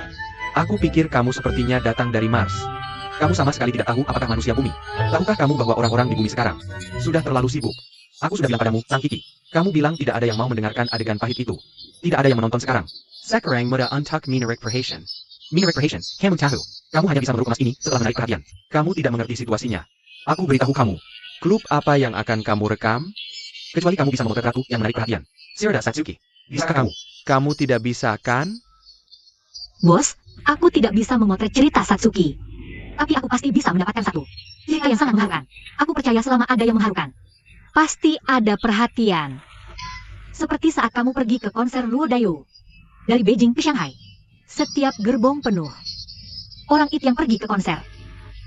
Aku pikir kamu sepertinya datang dari Mars. Kamu sama sekali tidak tahu apakah manusia bumi. Tahukah kamu bahwa orang-orang di bumi sekarang sudah terlalu sibuk? Aku sudah bilang padamu, Tang Kiki. Kamu bilang tidak ada yang mau mendengarkan adegan pahit itu. Tidak ada yang menonton sekarang. Sekarang muda untuk minarek perhatian. Mina Recreation, kamu tahu. Kamu hanya bisa memeruk emas ini setelah menarik perhatian. Kamu tidak mengerti situasinya. Aku beritahu kamu. Klub apa yang akan kamu rekam? Kecuali kamu bisa memotret ratu yang menarik perhatian. Shirada Satsuki. Bisakah kamu? Kamu tidak bisa, kan? Bos, aku tidak bisa memotret cerita Satsuki. Tapi aku pasti bisa mendapatkan satu cerita yang sangat mengharukan. Aku percaya selama ada yang mengharukan, pasti ada perhatian. Seperti saat kamu pergi ke konser Luo Dayo. Dari Beijing ke Shanghai. Setiap gerbong penuh. Orang itu yang pergi ke konser.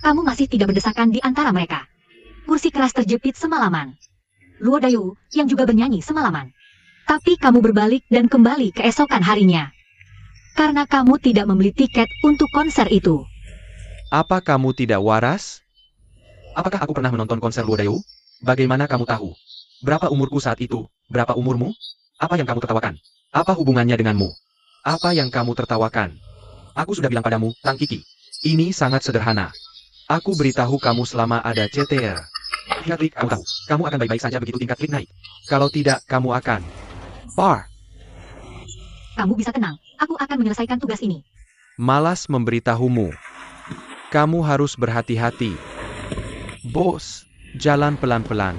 Kamu masih tidak berdesakan di antara mereka. Kursi keras terjepit semalaman. Luo Dayo yang juga bernyanyi semalaman. Tapi kamu berbalik dan kembali keesokan harinya. Karena kamu tidak membeli tiket untuk konser itu. Apa kamu tidak waras? Apakah aku pernah menonton konser Luo Dayo? Bagaimana kamu tahu? Berapa umurku saat itu? Berapa umurmu? Apa yang kamu tertawakan? Apa hubungannya denganmu? Apa yang kamu tertawakan? Aku sudah bilang padamu, Tang Kiki. Ini sangat sederhana. Aku beritahu kamu selama ada CTR. Tingkat klik, kamu tahu. Kamu akan baik-baik saja begitu tingkat klik naik. Kalau tidak, kamu akan bar. Kamu bisa tenang, aku akan menyelesaikan tugas ini. Malas memberitahumu. Kamu harus berhati-hati. Bos, jalan pelan-pelan.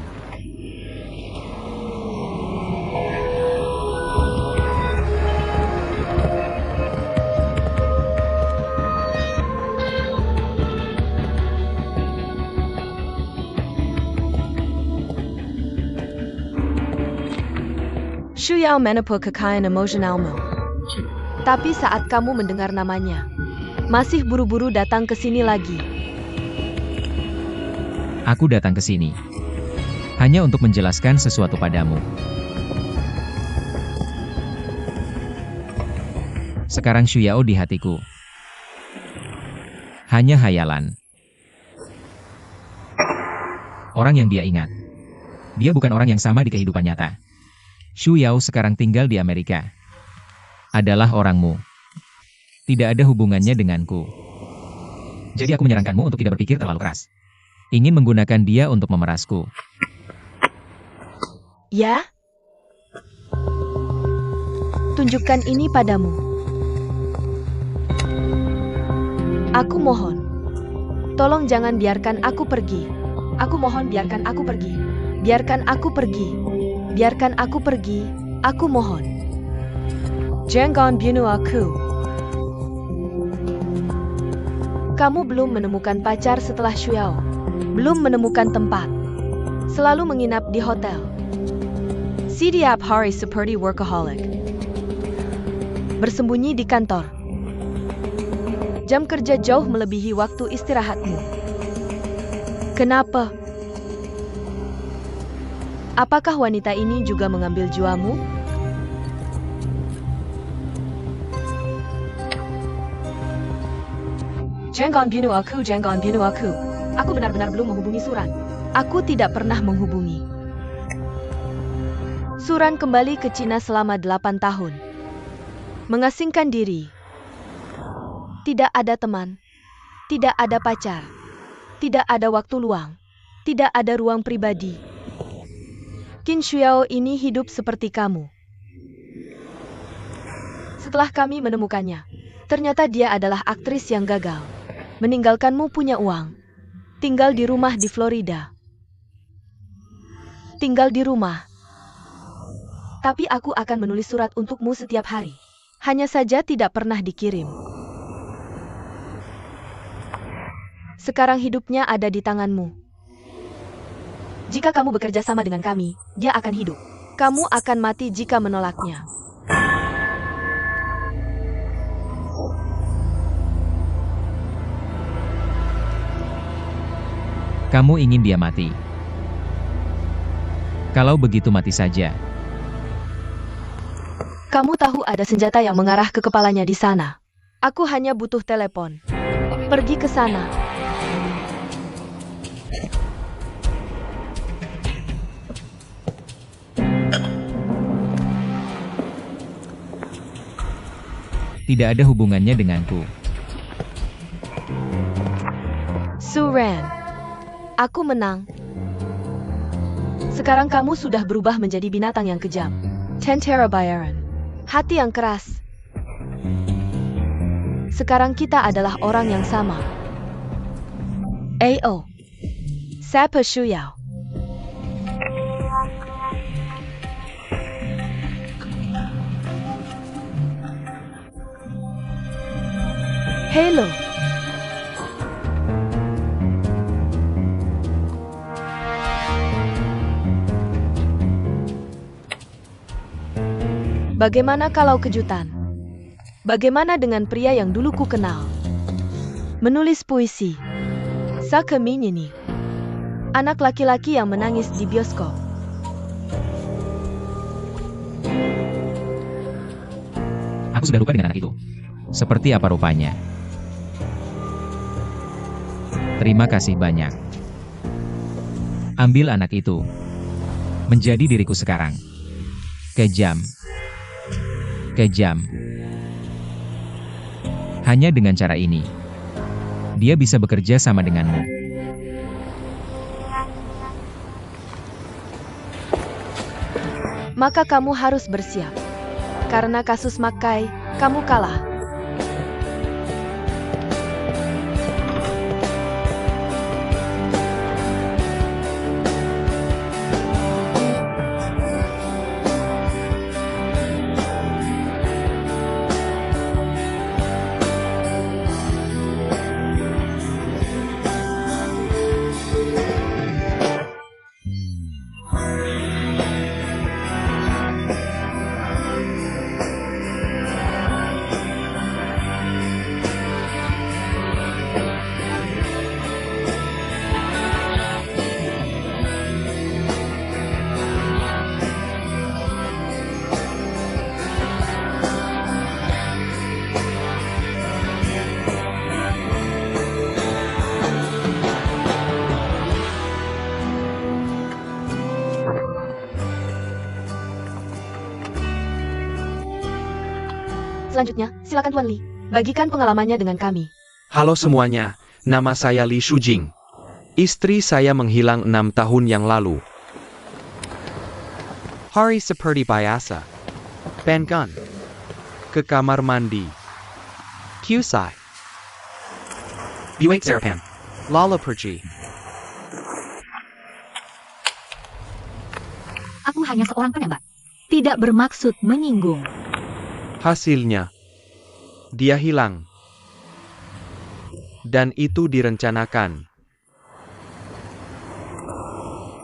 Shu Yao menepuk kekayaan emosionalmu. Tapi saat kamu mendengar namanya, masih buru-buru datang ke sini lagi. Aku datang ke sini hanya untuk menjelaskan sesuatu padamu. Sekarang Shu Yao di hatiku hanya hayalan. Orang yang dia ingat. Dia bukan orang yang sama di kehidupan nyata. Shu Yao sekarang tinggal di Amerika. Adalah orangmu. Tidak ada hubungannya denganku. Jadi aku menyarankanmu untuk tidak berpikir terlalu keras. Ingin menggunakan dia untuk memerasku. Ya? Tunjukkan ini padamu. Aku mohon. Tolong jangan biarkan aku pergi. Aku mohon biarkan aku pergi. Biarkan aku pergi. Biarkan aku pergi. Aku mohon. Jangan bunuh aku. Kamu belum menemukan pacar setelah Shu Yao. Belum menemukan tempat. Selalu menginap di hotel. Setiap hari seperti workaholic. Bersembunyi di kantor. Jam kerja jauh melebihi waktu istirahatmu. Kenapa? Apakah wanita ini juga mengambil jiwamu? Jangan bunuh aku, jangan bunuh aku. Aku benar-benar belum menghubungi Suran. Aku tidak pernah menghubungi. Suran kembali ke Cina selama 8 tahun. Mengasingkan diri. Tidak ada teman. Tidak ada pacar. Tidak ada waktu luang. Tidak ada ruang pribadi. Qin Shu Yao ini hidup seperti kamu. Setelah kami menemukannya, ternyata dia adalah aktris yang gagal. Meninggalkanmu punya uang. Tinggal di rumah di Florida. Tinggal di rumah. Tapi aku akan menulis surat untukmu setiap hari. Hanya saja tidak pernah dikirim. Sekarang hidupnya ada di tanganmu. Jika kamu bekerja sama dengan kami, dia akan hidup. Kamu akan mati jika menolaknya. Kamu ingin dia mati. Kalau begitu mati saja. Kamu tahu ada senjata yang mengarah ke kepalanya di sana. Aku hanya butuh telepon. Pergi ke sana. Tidak ada hubungannya denganku. Suran. Aku menang. Sekarang kamu sudah berubah menjadi binatang yang kejam. Tentara bayaran. Hati yang keras. Sekarang kita adalah orang yang sama. AO. Siapa Shuyao? Hello. Bagaimana kalau kejutan? Bagaimana dengan pria yang dulu ku kenal? Menulis puisi. Sake Minyini. Anak laki-laki yang menangis di bioskop. Aku sudah lupa dengan anak itu. Seperti apa rupanya? Terima kasih banyak. Ambil anak itu. Menjadi diriku sekarang. Kejam. Kejam. Hanya dengan cara ini, dia bisa bekerja sama denganmu. Maka kamu harus bersiap. Karena kasus Makai, kamu kalah. Selanjutnya, silakan Tuan Li. Bagikan pengalamannya dengan kami. Halo semuanya, nama saya Li Shujing. Istri saya menghilang 6 tahun yang lalu. Hari seperti biasa. Penkan. Ke kamar mandi. Kyusai. Buick Serapan. Lala pergi. Aku hanya seorang penembak. Tidak bermaksud menyinggung. Hasilnya, dia hilang. Dan itu direncanakan.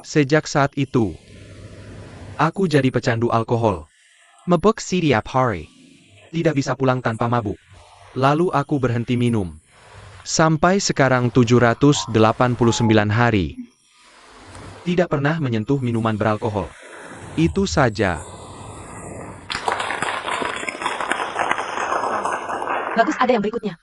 Sejak saat itu, aku jadi pecandu alkohol. Mabuk setiap hari. Tidak bisa pulang tanpa mabuk. Lalu aku berhenti minum. Sampai sekarang 789 hari. Tidak pernah menyentuh minuman beralkohol. Itu saja. Bagus, ada yang berikutnya.